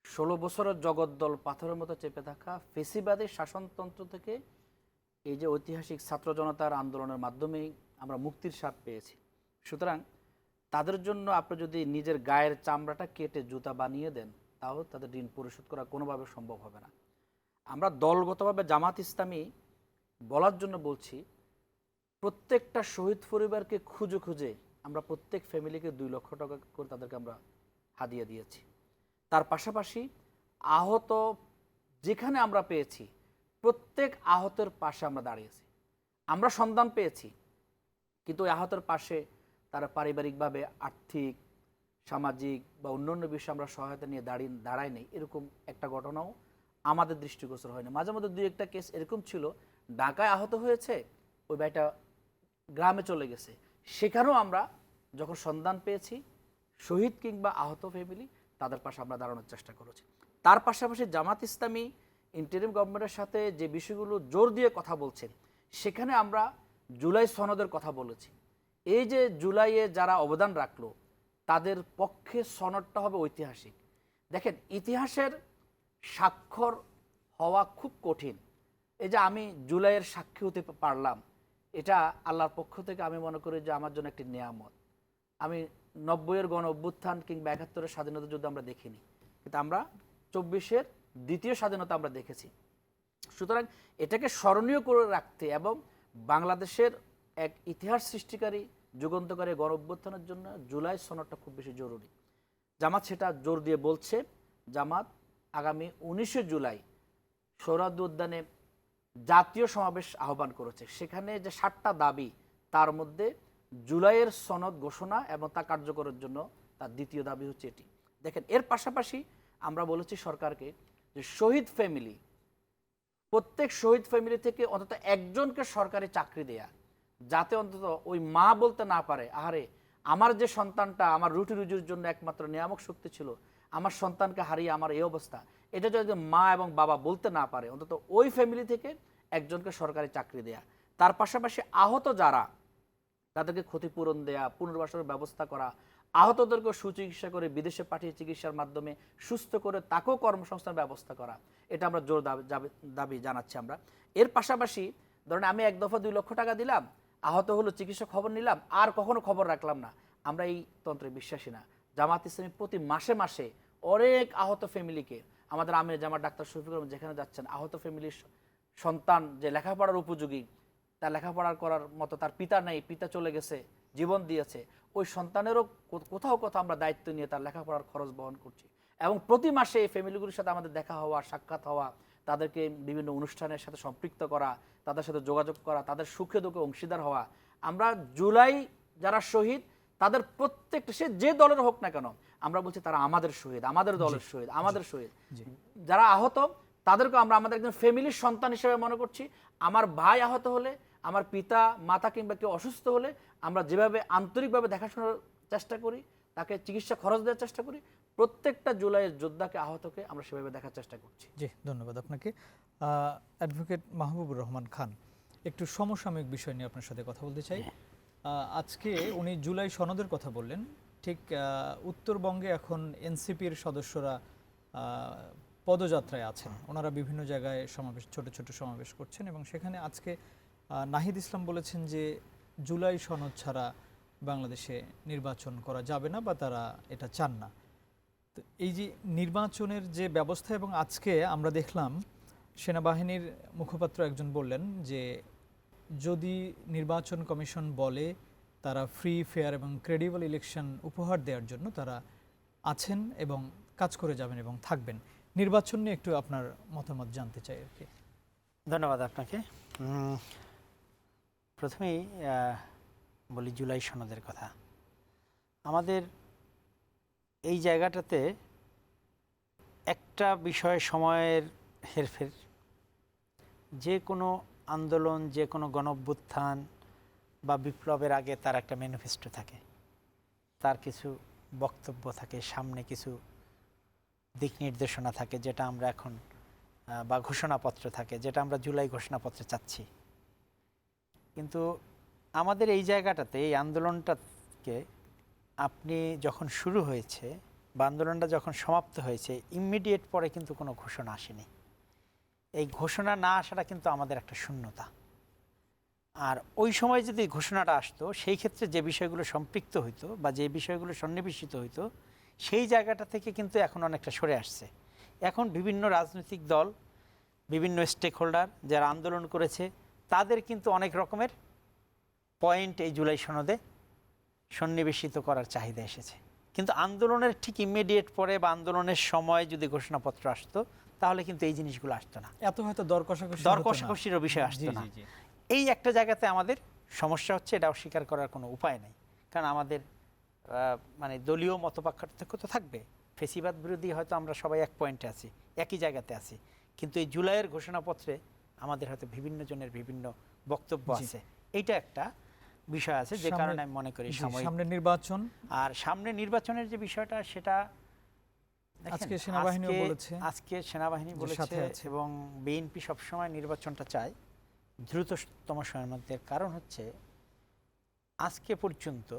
16 বছরের জগদ্দল পাথরের মতো চেপে থাকা ফেসিবাদী শাসনতন্ত্র থেকে এই যে ঐতিহাসিক ছাত্র জনতার আন্দোলনের মাধ্যমেই আমরা মুক্তির স্বাদ পেয়েছি। সুতরাং তাদের জন্য আপনি যদি নিজের গায়ের চামড়াটা কেটে জুতা বানিয়ে দেন, তাও তাদের ঋণ পরিশোধ করা কোনোভাবে সম্ভব হবে না। আমরা দলগতভাবে জামাত ইসলামী বলার জন্য বলছি, প্রত্যেকটা শহীদ পরিবারকে খুঁজে খুঁজে আমরা প্রত্যেক ফ্যামিলিকে 2 লক্ষ টাকা করে তাদেরকে আমরা হাদিয়া দিয়েছি। তার পাশাপাশি আহত যেখানে আমরা পেয়েছি প্রত্যেক আহতের পাশে আমরা দাঁড়িয়েছি। আমরা সন্ধান পেয়েছি, কিন্তু ওই আহতের পাশে তারা পারিবারিকভাবে আর্থিক, সামাজিক বা অন্যান্য বিষয়ে আমরা সহায়তা নিয়ে দাঁড়াই নেই, এরকম একটা ঘটনাও আমাদের দৃষ্টিগোচর হয়নি। মাঝে মধ্যে 2-1টা কেস এরকম ছিল, ঢাকায় আহত হয়েছে, ওই ভাইটা গ্রামে চলে গেছে, সেখানেও আমরা যখন সন্ধান পেয়েছি শহীদ কিংবা আহত ফ্যামিলি, তাদের পাশে আমরা দাঁড়ানোর চেষ্টা করেছি। তার পাশাপাশি জামাত ইসলামী ইন্টারিম গভর্নমেন্টের সাথে যে বিষয়গুলো জোর দিয়ে কথা বলছেন, সেখানে আমরা জুলাই সনদের কথা বলেছি। এই যে জুলাইয়ে যারা অবদান রাখলো তাদের পক্ষে সনদটা হবে ঐতিহাসিক। দেখেন, ইতিহাসের স্বাক্ষর হওয়া খুব কঠিন। এই যে আমি জুলাইয়ের সাক্ষী হতে পারলাম, এটা আল্লাহর পক্ষ থেকে আমি মনে করি যে আমার জন্য একটি নেয়ামত। আমি 90-এর গণ অভ্যুত্থান কিংবা 71-এর স্বাধীনতা যুদ্ধ আমরা দেখিনি, কিন্তু আমরা 24-এর দ্বিতীয় স্বাধীনতা আমরা দেখেছি। সুতরাং এটাকে স্মরণীয় করে রাখতে এবং বাংলাদেশের এক ইতিহাস সৃষ্টিকারী যুগান্তকারী গণ অভ্যুত্থানের জন্য জুলাই সনদটা খুব বেশি জরুরি। জামাত সেটা জোর দিয়ে বলছে। জামাত আগামী 19শে জুলাই সোহরাওয়ার্দী উদ্যানে জাতীয় সমাবেশ আহ্বান করেছে। সেখানে যে 7টা দাবি, তার মধ্যে জুলাইয়ের সনদ ঘোষণা এবং তা কার্যকরের জন্য তার দ্বিতীয় দাবি হচ্ছে এটি। দেখেন, এর পাশাপাশি আমরা বলেছি সরকারকে যে শহীদ ফ্যামিলি, প্রত্যেক শহীদ ফ্যামিলি থেকে অন্তত একজনকে সরকারি চাকরি দেয়া, যাতে অন্তত ওই মা বলতে না পারে, আহারে আমার যে সন্তানটা আমার রুটি রুজির জন্য একমাত্র নিয়ামক শক্তি ছিল, আমার সন্তানকে হারিয়ে আমার এই অবস্থা, এটা যদি মা এবং বাবা বলতে না পারে, অন্তত ওই ফ্যামিলি থেকে একজনকে সরকারি চাকরি দেয়া। তার পাশাপাশি আহত যারা, তাদেরকে ক্ষতিপূরণ দেয়া, পুনর্বাসনের ব্যবস্থা করা, আহতদেরকে সুচিকিৎসা করে বিদেশে পাঠিয়ে চিকিৎসার মাধ্যমে সুস্থ করে তাকেও কর্মসংস্থানের ব্যবস্থা করা, এটা আমরা জোর দাবি জানাচ্ছি আমরা। এর পাশাপাশি ধরেন আমি 1 দফা 2 লক্ষ টাকা দিলাম, আহত হলো, চিকিৎসা খবর নিলাম, আর কখনো খবর রাখলাম না, আমরা এই তন্ত্রে বিশ্বাসী না। জামাত ইসলামী প্রতি মাসে মাসে অনেক আহত ফ্যামিলিকে, আমাদের আমির জামাত ডাক্তার শফিকুর রহমান যেখানে যাচ্ছেন, আহত ফ্যামিলির সন্তান যে লেখাপড়ার উপযোগী, তার লেখাপড়া করার মতো তার পিতা নেই, পিতা চলে গেছে, জীবন দিয়েছে, ওই সন্তানেরও কোথাও কোথাও আমরা দায়িত্ব নিয়ে তার লেখাপড়ার খরচ বহন করছি। এবং প্রতি মাসে এই ফ্যামিলিগুলির সাথে আমাদের দেখা হওয়া, সাক্ষাৎ হওয়া, তাদেরকে বিভিন্ন অনুষ্ঠানের সাথে সম্পৃক্ত করা, তাদের সাথে যোগাযোগ করা, তাদের সুখে দুঃখে অংশীদার হওয়া। আমরা জুলাই যারা শহীদ তাদের প্রত্যেকটা, সে যে দলের হোক না কেন, আমরা বলছি তারা আমাদের শহীদ, আমাদের দলের শহীদ, আমাদের শহীদ। যারা আহত তাদেরকে আমরা আমাদের একজন ফ্যামিলির সন্তান হিসেবে মনে করছি। আমার ভাই আহত হলে, আমার পিতা মাতা কিংবা কেউ অসুস্থ হলে আমরা যেভাবে আন্তরিকভাবে দেখাশোনার চেষ্টা করি, তাকে চিকিৎসা খরচ দেওয়ার চেষ্টা করি, প্রত্যেকটা জুলাইয়ের যোদ্ধাকে, আহতকে আমরা সেভাবে দেখার চেষ্টা করছি। জি, ধন্যবাদ আপনাকে। অ্যাডভোকেট মাহবুবুর রহমান খান, একটু সমসাময়িক বিষয় নিয়ে আপনার সাথে কথা বলতে চাই। আজকে উনি জুলাই সনদের কথা বললেন, ঠিক উত্তরবঙ্গে এখন এনসিপির সদস্যরা পদযাত্রায় আছেন, ওনারা বিভিন্ন জায়গায় সমাবেশ, ছোট ছোট সমাবেশ করছেন, এবং সেখানে আজকে নাহিদ ইসলাম বলেছেন যে জুলাই সনদ ছাড়া বাংলাদেশে নির্বাচন করা যাবে না, বা তারা এটা চান না। তো এই যে নির্বাচনের যে ব্যবস্থা, এবং আজকে আমরা দেখলাম সেনাবাহিনীর মুখপাত্র একজন বললেন যে যদি নির্বাচন কমিশন বলে তারা ফ্রি, ফেয়ার এবং ক্রেডিবল ইলেকশন উপহার দেওয়ার জন্য তারা আছেন এবং কাজ করে যাবেন এবং থাকবেন। নির্বাচন নিয়ে একটু আপনার মতামত জানতে চাই আর কি। ধন্যবাদ আপনাকে। প্রথমেই বলি জুলাই সনদের কথা। আমাদের এই জায়গাটাতে একটা বিষয় সময়ের হেরফের, যে কোনো আন্দোলন, যে কোনো গণঅভ্যুত্থান বা বিপ্লবের আগে তার একটা ম্যানিফেস্টো থাকে, তার কিছু বক্তব্য থাকে, সামনে কিছু দিক নির্দেশনা থাকে, যেটা আমরা এখন বা ঘোষণাপত্র থাকে, যেটা আমরা জুলাই ঘোষণাপত্রে চাচ্ছি। কিন্তু আমাদের এই জায়গাটাতে, এই আন্দোলনটাকে আপনি যখন শুরু হয়েছে বা আন্দোলনটা যখন সমাপ্ত হয়েছে, ইমিডিয়েট পরে কিন্তু কোনো ঘোষণা আসেনি। এই ঘোষণা না আসাটা কিন্তু আমাদের একটা শূন্যতা। আর ওই সময় যদি ঘোষণাটা আসতো, সেই ক্ষেত্রে যে বিষয়গুলো সম্পৃক্ত হইতো বা যে বিষয়গুলো সন্নিবেশিত হইতো, সেই জায়গাটা থেকে কিন্তু এখন অনেকটা সরে আসছে। এখন বিভিন্ন রাজনৈতিক দল, বিভিন্ন স্টেক হোল্ডার যারা আন্দোলন করেছে, তাদের কিন্তু অনেক রকমের পয়েন্ট এই জুলাই সনদে সন্নিবেশিত করার চাহিদা এসেছে। কিন্তু আন্দোলনের ঠিক ইমিডিয়েট পরে বা আন্দোলনের সময় যদি ঘোষণাপত্র আসতো, তাহলে কিন্তু এই জিনিসগুলো আসতো না, এত হয়তো দর কষাকষির বিষয় আসতো না। এই একটা জায়গাতে আমাদের সমস্যা হচ্ছে, এটা অস্বীকার করার কোনো উপায় নেই। কারণ আমাদের মানে দলীয় মতপার্থক্য তো থাকবে, ফেসিবাদ বিরোধী হয়তো আমরা সবাই এক পয়েন্টে আছি, একই জায়গাতে আছি, কিন্তু এই জুলাইয়ের ঘোষণাপত্রে আমাদের হয়তো বিভিন্ন জনের বিভিন্ন বক্তব্য আছে। এইটা একটা বিষয় আছে, যে কারণে আমি মনে করি সামনে নির্বাচন, আর সামনে নির্বাচনের যে বিষয়টা, সেটা আজকে সেনাবাহিনী বলেছে এবং বিএনপি সবসময় নির্বাচনটা চায় দ্রুততম সময়ের মধ্যে। কারণ হচ্ছে আজকে পর্যন্ত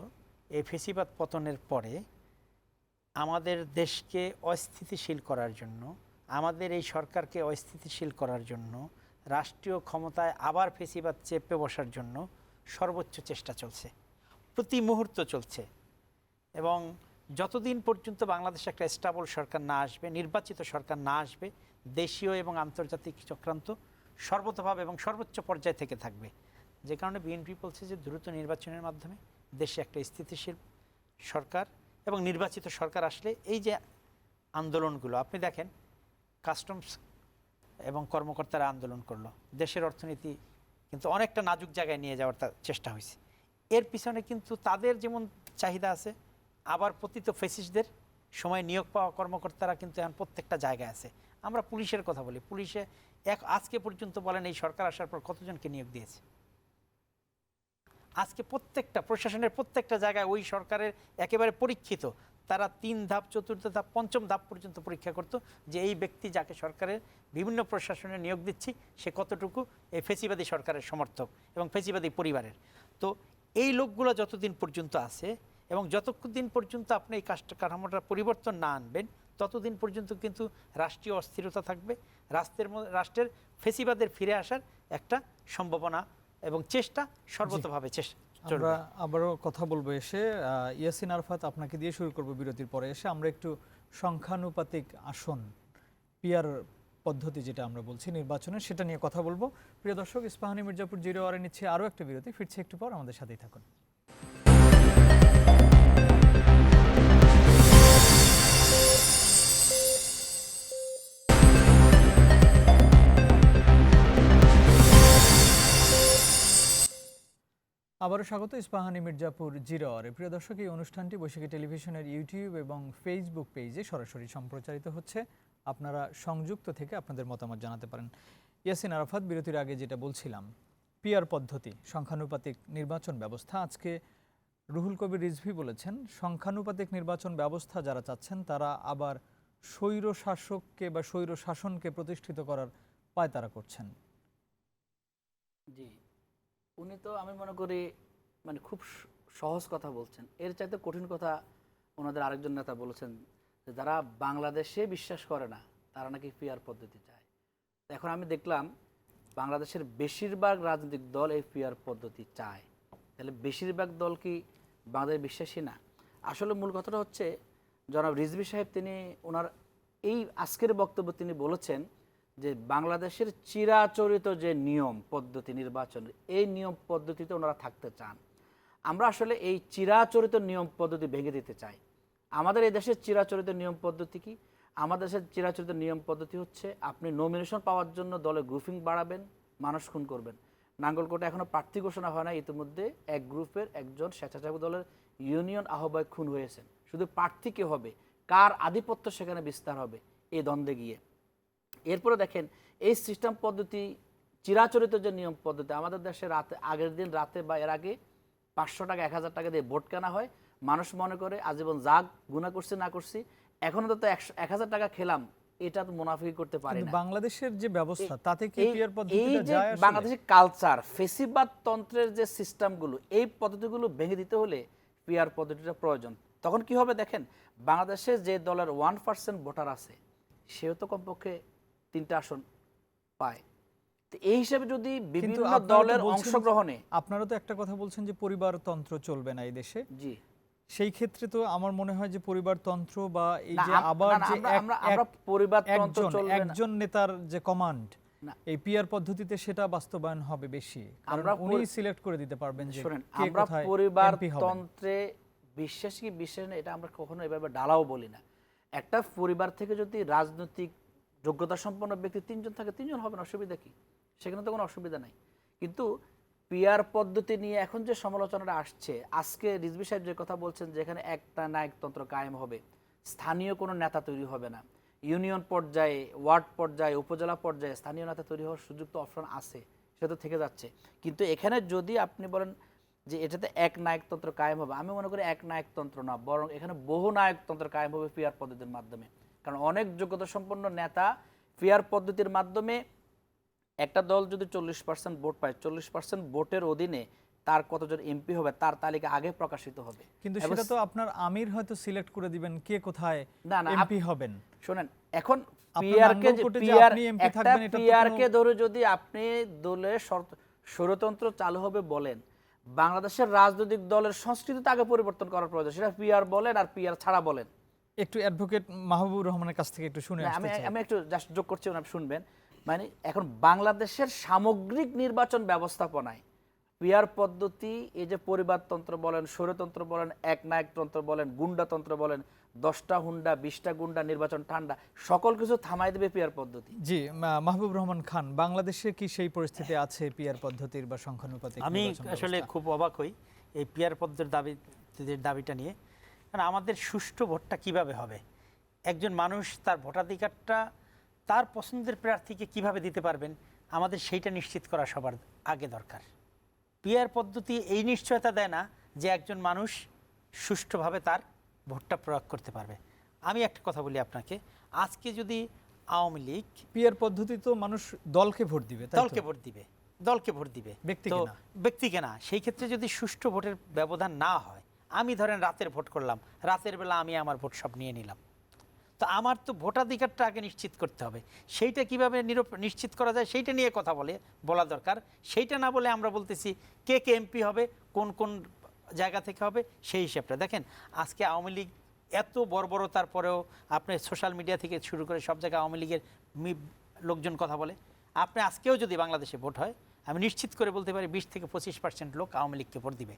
এই ফেসিবাদ পতনের পরে আমাদের দেশকে অস্থিতিশীল করার জন্য, আমাদের এই সরকারকে অস্থিতিশীল করার জন্য, রাষ্ট্রীয় ক্ষমতায় আবার ফেসিবাদ চেপে বসার জন্য সর্বোচ্চ চেষ্টা চলছে, প্রতি মুহূর্ত চলছে। এবং যতদিন পর্যন্ত বাংলাদেশে একটা স্টেবল সরকার না আসবে, নির্বাচিত সরকার না আসবে, দেশীয় এবং আন্তর্জাতিক চক্রান্ত সর্বতভাবে এবং সর্বোচ্চ পর্যায় থেকে থাকবে। যে কারণে বিএনপি বলছে যে দ্রুত নির্বাচনের মাধ্যমে দেশে একটা স্থিতিশীল সরকার এবং নির্বাচিত সরকার আসলে এই যে আন্দোলনগুলো, আপনি দেখেন কাস্টমস এবং কর্মকর্তারা আন্দোলন করলো, দেশের অর্থনীতি কিন্তু অনেকটা নাজুক জায়গায় নিয়ে যাওয়ার চেষ্টা হয়েছে। এর পিছনে কিন্তু তাদের যেমন চাহিদা আছে, আবার পতিত ফেসিস্টদের সময় নিয়োগ পাওয়া কর্মকর্তারা কিন্তু এখন প্রত্যেকটা জায়গায় আছে। আমরা পুলিশের কথা বলি, পুলিশে আজকে পর্যন্ত বলেন এই সরকার আসার পর কতজনকে নিয়োগ দিয়েছে? আজকে প্রত্যেকটা প্রশাসনের প্রত্যেকটা জায়গায় ওই সরকারের একেবারে পরীক্ষিত, তারা 3 ধাপ, 4র্থ ধাপ, 5ম ধাপ পর্যন্ত পরীক্ষা করত যে এই ব্যক্তি যাকে সরকারের বিভিন্ন প্রশাসনে নিয়োগ দিচ্ছি, সে কতটুকু এই ফেসিবাদী সরকারের সমর্থক এবং ফেসিবাদী পরিবারের। তো এই লোকগুলো যতদিন পর্যন্ত আছে এবং যতদিন পর্যন্ত আপনি এই কাঠামোটা পরিবর্তন না আনবেন ততদিন পর্যন্ত কিন্তু রাষ্ট্রীয় অস্থিরতা থাকবে, রাষ্ট্রের ফেসিবাদের ফিরে আসার একটা সম্ভাবনা এবং চেষ্টা সর্বতভাবে আমরা আবারও কথা বলবো এসে। ইয়াসিন আরাফাত, আপনাকে দিয়ে শুরু করব বিরতির পরে এসে। আমরা একটু সংখ্যানুপাতিক আসন, পিয়ার পদ্ধতি যেটা আমরা বলছি নির্বাচনের, সেটা নিয়ে কথা বলবো। প্রিয় দর্শক, ইস্পাহানি মির্জাপুর জিরো আওয়ারে নিচ্ছে আরও একটা বিরতি, ফিরছে একটু পর, আমাদের সাথেই থাকুন। আবারও স্বাগত ইস্পাহানি মির্জাপুর জিরো আওয়ারে। প্রিয় দর্শক, এই অনুষ্ঠানটি বৈশাখী টেলিভিশনের ইউটিউব এবং ফেসবুক পেজে সরাসরি সম্প্রচারিত হচ্ছে। আপনারা সংযুক্ত থেকে আপনাদের মতামত জানাতে পারেন। ইয়াসিন আরাফাত, বিরতির আগে যেটা বলছিলাম, পিয়ার পদ্ধতি, সংখ্যানুপাতিক নির্বাচন ব্যবস্থা। আজকে রুহুল কবির রিজভী বলেছেন সংখ্যানুপাতিক নির্বাচন ব্যবস্থা যারা চাচ্ছেন তারা আবার স্বৈর শাসককে বা স্বৈর শাসনকে প্রতিষ্ঠিত করার পায়তারা করছেন। জি, উনি তো আমি মনে করি মানে খুব সহজ কথা বলছেন। এর চাইতে কঠিন কথা ওনাদের আরেকজন নেতা বলেছেন যে যারা বাংলাদেশে বিশ্বাস করে না তারা নাকি পিয়ার পদ্ধতি চায়। এখন আমি দেখলাম বাংলাদেশের বেশিরভাগ রাজনৈতিক দল এই পিয়ার পদ্ধতি চায়। তাহলে বেশিরভাগ দল কি বাংলাদেশ বিশ্বাসী না? আসলে মূল কথাটা হচ্ছে জনাব রিজভী সাহেব তিনি ওনার এই আজকের বক্তব্য তিনি বলেছেন যে বাংলাদেশের চিরাচরিত যে নিয়ম পদ্ধতি নির্বাচনের, এই নিয়ম পদ্ধতিতে ওনারা থাকতে চান। আমরা আসলে এই চিরাচরিত নিয়ম পদ্ধতি ভেঙে দিতে চাই। আমাদের এই দেশের চিরাচরিত নিয়ম পদ্ধতি কি? আমাদের দেশের চিরাচরিত নিয়ম পদ্ধতি হচ্ছে আপনি নমিনেশন পাওয়ার জন্য দলে গ্রুপিং বাড়াবেন, মানুষ খুন করবেন। নাঙ্গলকোটে এখনও প্রার্থী ঘোষণা হয় না, ইতিমধ্যে এক গ্রুপের একজন স্বেচ্ছাসেবক দলের ইউনিয়ন আহ্বায়ক খুন হয়েছেন। শুধু প্রার্থী কে হবে, কার আধিপত্য সেখানে বিস্তার হবে, এই দ্বন্দ্বে গিয়ে। এরপরে দেখেন এই সিস্টেম পদ্ধতি চিরাচরিত যে নিয়ম পদ্ধতি আমাদের দেশে রাতে আগের দিন রাতে বা এর আগে 500 টাকা 1000 টাকা দিয়ে ভোট কেনা হয়। মানুষ মনে করে আজীবন যা গুনাহ করছি না করছি, এখনো তো 1000 টাকা খেলাম, এটা তো মুনাফিকি করতে পারে না। বাংলাদেশের যে ব্যবস্থা তাতে কি পিয়ার পদ্ধতিটা যায় আসলে? বাংলাদেশের কালচার, ফেসিবাদ তন্ত্রের যে সিস্টেমগুলো, এই পদ্ধতিগুলো ভেঙে দিতে হলে পিয়ার পদ্ধতিটা প্রয়োজন। তখন কি হবে দেখেন, বাংলাদেশে যে দলের 1% ভোটার আছে সেও তো কমপক্ষে 3টা আসন পায়। তো এই হিসেবে যদি বিভিন্ন দলের অংশগ্রহণে, আপনারা তো একটা কথা বলছেন যে পরিবারতন্ত্র চলবে না এই দেশে। জি, সেই ক্ষেত্রে তো আমার মনে হয় যে পরিবারতন্ত্র বা এই যে আবার যে আমরা পরিবারতন্ত্র চলবে না, একজন নেতার যে কমান্ড এই পিয়ার পদ্ধতিতে সেটা বাস্তবায়ন হবে বেশি, কারণ উনি সিলেক্ট করে দিতে পারবেন যে শুনেন আমরা পরিবারতন্ত্রে বিশ্বাস কি বিশ্বাস না এটা আমরা কখনো এভাবে ডালাও বলি না। একটা পরিবার থেকে যদি রাজনৈতিক যোগ্যতা সম্পন্ন ব্যক্তি 3 জন থাকে, 3 জন হবেন, অসুবিধা কি? সেখানে তো কোনো অসুবিধা নাই। কিন্তু পিয়ার পদ্ধতি নিয়ে এখন যে সমালোচনাটা আসছে, আজকে রিজভী সাহেব যে কথা বলছেন যে এখানে একটা নায়কতন্ত্র কায়েম হবে, স্থানীয় কোনো নেতা তৈরি হবে না, ইউনিয়ন পর্যায়ে, ওয়ার্ড পর্যায়ে, উপজেলা পর্যায়ে স্থানীয় নেতা তৈরি হওয়ার সুযোগ তো অপশন আছে, সেটা তো থেকে যাচ্ছে। কিন্তু এখানে যদি আপনি বলেন যে এটাতে এক নায়কতন্ত্র কায়েম হবে, আমি মনে করি এক নায়কতন্ত্র না, বরং এখানে বহু নায়কতন্ত্র কায়েম হবে পিয়ার পদ্ধতির মাধ্যমে। কারণ অনেক যোগ্যতা সম্পন্ন নেতা পিয়ার পদ্ধতির মাধ্যমে, একটা দল যদি 40% ভোট পায়, 40% ভোটের অধীনে তার কতজন এমপি হবে তার তালিকা আগে প্রকাশিত হবে। কিন্তু সেটা তো আপনার আমির হয়তো সিলেক্ট করে দিবেন কে কোথায় এমপি হবেন। শুনেন, এখন পিআরকে ধরে যদি আপনি দলে স্বৈরতন্ত্র চালু হবে বলেন, বাংলাদেশের রাজনৈতিক দলের সংস্কৃতি তো আগে পরিবর্তন করার প্রয়োজন। সেটা পিআর বলেন আর পিআর ছাড়া বলেন। একটু অ্যাডভোকেট মাহবুবুর রহমানের কাছ থেকে একটু শুনে আসতে চাই। আমি একটু জাস্ট যোগ করছি, আপনি শুনবেন। মানে এখন বাংলাদেশের সামগ্রিক নির্বাচন ব্যবস্থাপনায় পিয়ার পদ্ধতি, এই যে পরিবারতন্ত্র বলেন, স্বৈরতন্ত্র বলেন, এক নায়কতন্ত্র বলেন, গুন্ডাতন্ত্র বলেন, 10টা হুন্ডা 20টা গুন্ডা, নির্বাচন ঠান্ডা, সকল কিছু থামাই দেবে পিয়ার পদ্ধতি। জি, মাহবুব রহমান খান, বাংলাদেশে কি সেই পরিস্থিতি আছে পিয়ার পদ্ধতির বা সংখ্যানুপাতিক? আমি আসলে খুব অবাক হই এই পিয়ার পদ্ধতির দাবিটা নিয়ে। কারণ আমাদের সুষ্ঠু ভোটটা কিভাবে হবে, একজন মানুষ তার ভোটাধিকারটা তার পছন্দের প্রার্থীকে কিভাবে দিতে পারবেন, আমাদের সেইটা নিশ্চিত করা সবার আগে দরকার। পিয়ার পদ্ধতি এই নিশ্চয়তা দেয় না যে একজন মানুষ সুষ্ঠুভাবে তার ভোটটা প্রয়োগ করতে পারবে। আমি একটা কথা বলি আপনাকে, আজকে যদি আওয়ামী লীগ, পিয়ার পদ্ধতি তো মানুষ দলকে ভোট দিবে, দলকে ভোট দিবে, দলকে ভোট দিবে, ব্যক্তিকে তো না। ব্যক্তিকে না। সেই ক্ষেত্রে যদি সুষ্ঠু ভোটের ব্যবধান না হয়, আমি ধরেন রাতের ভোট করলাম, রাতের বেলা আমি আমার ভোট সব নিয়ে নিলাম, তো আমার তো ভোটাধিকারটা আগে নিশ্চিত করতে হবে। সেইটা কিভাবে নিশ্চিত করা যায় সেইটা নিয়ে কথা বলা দরকার। সেইটা না বলে আমরা বলতেছি কে কে এমপি হবে, কোন কোন জায়গা থেকে হবে, সেই হিসাবটা দেখেন। আজকে আওয়ামী লীগ এত বর্বরতার পরেও আপনি সোশ্যাল মিডিয়া থেকে শুরু করে সব জায়গায় আওয়ামী লীগের লোকজন কথা বলে। আপনি আজকেও যদি বাংলাদেশে ভোট হয়, আমি নিশ্চিত করে বলতে পারি 20 থেকে 25% লোক আওয়ামী লীগকে ভোট দিবে।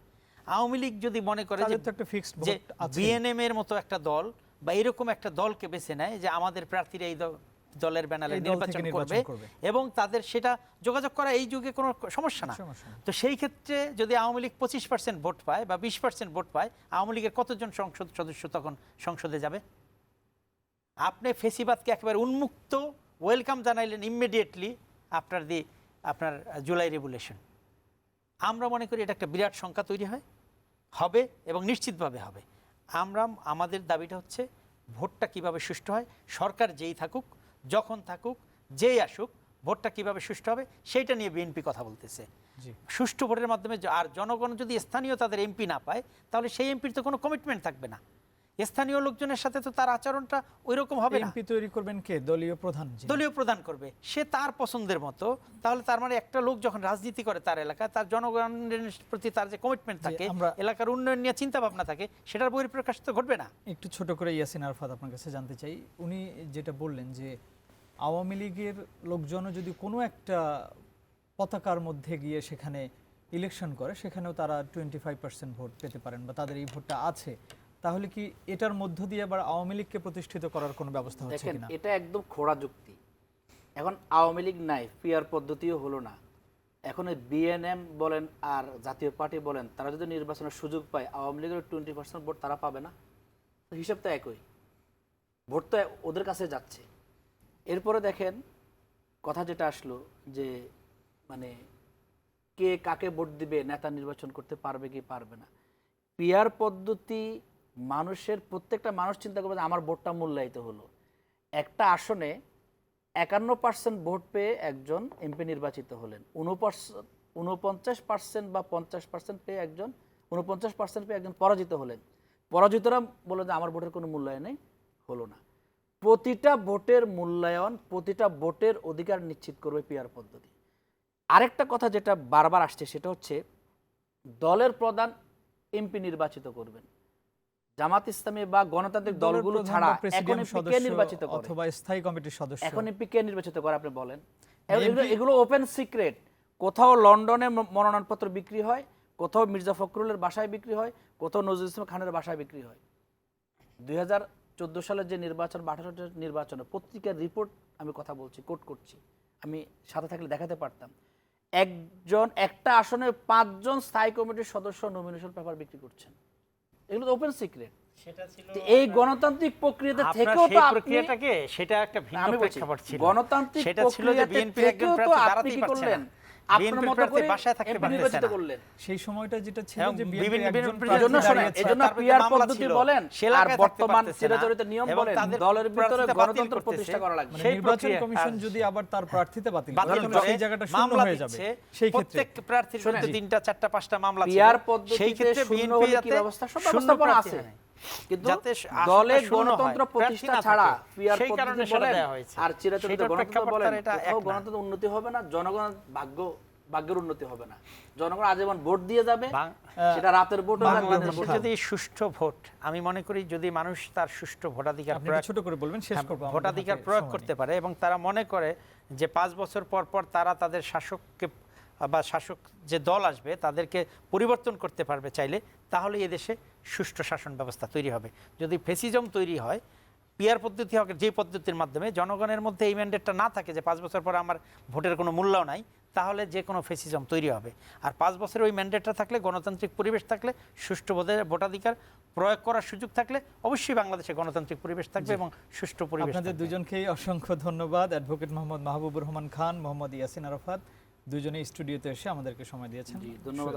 আওয়ামী লীগ যদি মনে করে তাদের তো একটা ফিক্সড যে ভোট আছে। বিএনএম এর মতো একটা দল বা এরকম একটা দলকে বেছে নেয় যে আমাদের প্রার্থীরা এই দলের ব্যানারে এই দল থেকে নির্বাচন নির্বাচন করবে করবে। এবং তাদের সেটা যোগাযোগ করা এই যুগে কোনো সমস্যা না। সমস্যা না। তো সেই ক্ষেত্রে যদি আওয়ামী লীগ 25% ভোট পায় বা 20% ভোট পায়, আওয়ামী লীগের কতজন সংসদ সদস্য তখন সংসদে যাবে? আপনি ফেসিবাদকে একেবারে উন্মুক্ত ওয়েলকাম জানাইলেন ইমিডিয়েটলি আপনার জুলাই রেভুলেশন। আমরা মনে করি এটা একটা বিরাট সংখ্যা তৈরি হবে এবং নিশ্চিতভাবে হবে। আমাদের দাবিটা হচ্ছে ভোটটা কিভাবে সুষ্ঠু হয়, সরকার যেই থাকুক, যখন থাকুক, যেই আসুক, ভোটটা কিভাবে সুষ্ঠু হবে সেইটা নিয়ে বিএনপি কথা বলতেছে। জি। সুষ্ঠু ভোটের মাধ্যমে আর জনগণ যদি স্থানীয় তাদের এমপি না পায়, তাহলে সেই এমপির তো কোনো কমিটমেন্ট থাকবে না। স্থানীয় লোকজনের সাথে তো তার আচরণটা ওই রকম হবে না। এমপি তৈরি করবেন কে? দলীয় প্রধান। দলীয় প্রদান করবে সে তার পছন্দের মতো। তাহলে তার মানে একটা লোক যখন রাজনীতি করে তার এলাকায়, তার জনগণের প্রতি তার যে কমিটমেন্ট থাকে, এলাকার উন্নয়ন নিয়ে চিন্তা ভাবনা থাকে, সেটার বহিঃপ্রকাশ তো ঘটবে না। একটু ছোট করে ইয়াসিন আরাফাত আপনার কাছে জানতে চাই, উনি যেটা বললেন যে আওয়ামী লীগের লোকজনও যদি কোনো একটা পতাকার মধ্যে গিয়ে সেখানে ইলেকশন করে, সেখানেও তারা 25% ভোট পেতে পারেন বা তাদের এই ভোটটা আছে, তাহলে কি এটার মধ্য দিয়ে আবার আওয়ামী লীগকে প্রতিষ্ঠিত করার কোনো ব্যবস্থা হচ্ছে দেখেন, কিনা? এটা একদম খোড়া যুক্তি। এখন আওয়ামী লীগ নাই, পিআর পদ্ধতিও হলো না। এখন বিএনএম বলেন আর জাতীয় পার্টি বলেন, তারা যদি নির্বাচনের সুযোগ পায়, আওয়ামী লীগের 20% ভোট তারা পাবে না? তো হিসাব তো একই, ভোট তো ওদের কাছে যাচ্ছে। এরপরে দেখেন কথা যেটা আসলো যে মানে কে কাকে ভোট দিবে, নেতা নির্বাচন করতে পারবে কি পারবে না। পিআর পদ্ধতি মানুষের প্রত্যেকটা মানুষ চিন্তা করবে যে আমার ভোটটা মূল্যায়িত হলো। একটা আসনে 51% ভোট পেয়ে একজন এমপি নির্বাচিত হলেন, 49% বা 50% পেয়ে একজন 49% পেয়ে একজন পরাজিত হলেন। পরাজিতরা বলে যে আমার ভোটের কোনো মূল্যায়ন নেই, হলো না। প্রতিটা ভোটের মূল্যায়ন, প্রতিটা ভোটের অধিকার নিশ্চিত করবে পিআর পদ্ধতি। আরেকটা কথা যেটা বারবার আসছে সেটা হচ্ছে দলের প্রধান এমপি নির্বাচিত করবেন। জামাত ইসলামী বা গণতান্ত্রিক দলগুলো ছাড়া এখন এমপি কে নির্বাচিত করে? অথবা স্থায়ী কমিটির সদস্য। এখন এমপি কে নির্বাচিত করে আপনি বলেন? এগুলো ওপেন সিক্রেট। কোথাও লন্ডনে মনোনয়নপত্র বিক্রি হয়, কোথাও মির্জা ফখরুলের বাসায় বিক্রি হয়, কোথাও নজরুল ইসলাম খানের বাসায় বিক্রি হয়। 2014 সালের যে নির্বাচন বা 2018 নির্বাচনে পত্রিকার রিপোর্ট আমি কথা বলছি, কোট করছি, আমি সাথে থাকলে দেখাতে পারতাম। একটা আসনে 5 জন স্থায়ী কমিটির সদস্য নমিনেশন পেপার বিক্রি করছেন। এগুলো তো ওপেন সিক্রেট। এই গণতান্ত্রিক প্রক্রিয়াতে থেকেও তো প্রক্রিয়াটাকে সেটা একটা ভিন্ন প্রেক্ষাপট ছিল। গণতান্ত্রিক সেটা ছিল যে বিএনপি একজন প্রার্থী দাঁড়াতেই পারছে না, আপনার মতো করে বাসায় থাকতে পারতেছে না। সেই সময়টা যেটা ছিল যে বিভিন্ন এজন্য পিআর পদ্ধতি বলেন আর বর্তমান চিরাচরিত নিয়ম বলেন, দলের ভিতরে গণতন্ত্র প্রতিষ্ঠা করা লাগবে। মানে নির্বাচন কমিশন যদি আবার তার প্রার্থিতা বাতিল করে, সেই জায়গাটা শূন্য হয়ে যাবে। সেই ক্ষেত্রে প্রত্যেক প্রার্থীর বিরুদ্ধে 3টা 4টা 5টা মামলা ছিল। পিআর পদ্ধতিতে সেই ক্ষেত্রে বিএনপি কি ব্যবস্থা, সব ব্যবস্থাপনা আছে, কিন্তু দলের গণতন্ত্র প্রতিষ্ঠা ছাড়া পিআর পদ্ধতি বলেন আর চিরাচরিত গণতন্ত্র বলেন, কোথাও গণতন্ত্র উন্নতি হবে না, জনগণের ভাগ্যের উন্নতি হবে না। জনগণ আজীবন ভোট দিয়ে যাবে, সেটা রাতের ভোট হবে, দিনের ভোট। যদি সুষ্ঠু ভোট, আমি মনে করি যদি মানুষ তার সুষ্ঠু ভোটাধিকার প্রয়োগ, ছোট করে বলবেন, শেষ করব, ভোটাধিকার প্রয়োগ করতে পারে এবং তারা মনে করে যে 5 বছর পর পর তারা তাদের শাসককে বা শাসক যে দল আসবে তাদেরকে পরিবর্তন করতে পারবে চাইলে, তাহলে এদেশে সুষ্ঠু শাসন ব্যবস্থা তৈরি হবে। যদি ফেসিজম তৈরি হয়, পিআর পদ্ধতি হোক যে পদ্ধতির মাধ্যমে জনগণের মধ্যে এই ম্যান্ডেটটা না থাকে যে 5 বছর পর আমার ভোটের কোনো মূল্য নাই, তাহলে যে কোনো ফেসিজম তৈরি হবে। আর 5 বছরের ওই ম্যান্ডেটটা থাকলে, গণতান্ত্রিক পরিবেশ থাকলে, সুষ্ঠু ভোটাধিকার প্রয়োগ করার সুযোগ থাকলে অবশ্যই বাংলাদেশে গণতান্ত্রিক পরিবেশ থাকবে এবং সুষ্ঠু পরিবেশ। আপনাদের দুজনকেই অসংখ্য ধন্যবাদ। অ্যাডভোকেট মোহাম্মদ মাহবুবুর রহমান খান, মোহাম্মদ ইয়াসিন আরাফাত, দুজনেই স্টুডিওতে এসে আমাদেরকে সময় দিয়েছেন। ধন্যবাদ।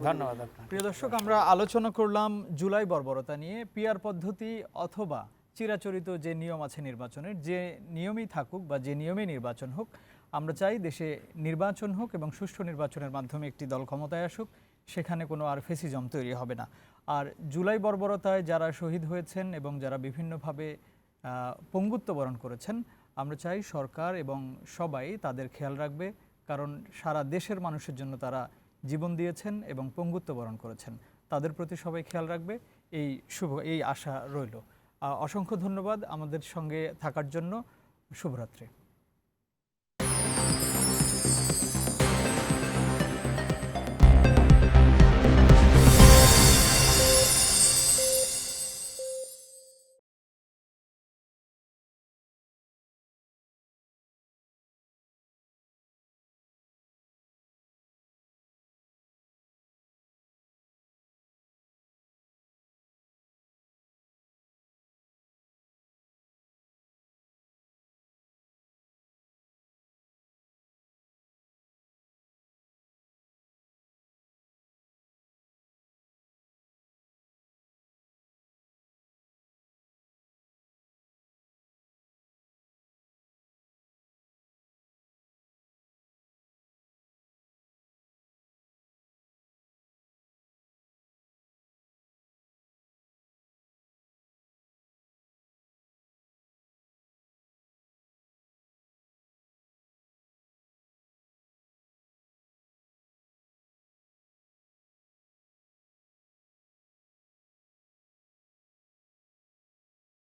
ধন্যবাদ। প্রিয় দর্শক, আমরা আলোচনা করলাম জুলাই বর্বরতা নিয়ে। পিআর পদ্ধতি অথবা চিরাচরিত যে নিয়ম আছে নির্বাচনের, যে নিয়মই থাকুক বা যে নিয়মে নির্বাচন হোক, আমরা চাই দেশে নির্বাচন হোক এবং সুষ্ঠু নির্বাচনের মাধ্যমে একটি দল ক্ষমতায় আসুক, সেখানে কোনো আর ফেসিজম তৈরি হবে না। আর জুলাই বর্বরতায় যারা শহীদ হয়েছেন এবং যারা বিভিন্নভাবে পঙ্গুত্ব বরণ করেছেন, আমরা চাই সরকার এবং সবাই তাদের খেয়াল রাখবে, কারণ সারা দেশের মানুষের জন্য তারা জীবন দিয়েছেন এবং পঙ্গুত্ব বরণ করেছেন। তাদের প্রতি সবাই খেয়াল রাখবে, এই আশা রইল। অসংখ্য ধন্যবাদ আমাদের সঙ্গে থাকার জন্য। শুভরাত্রি।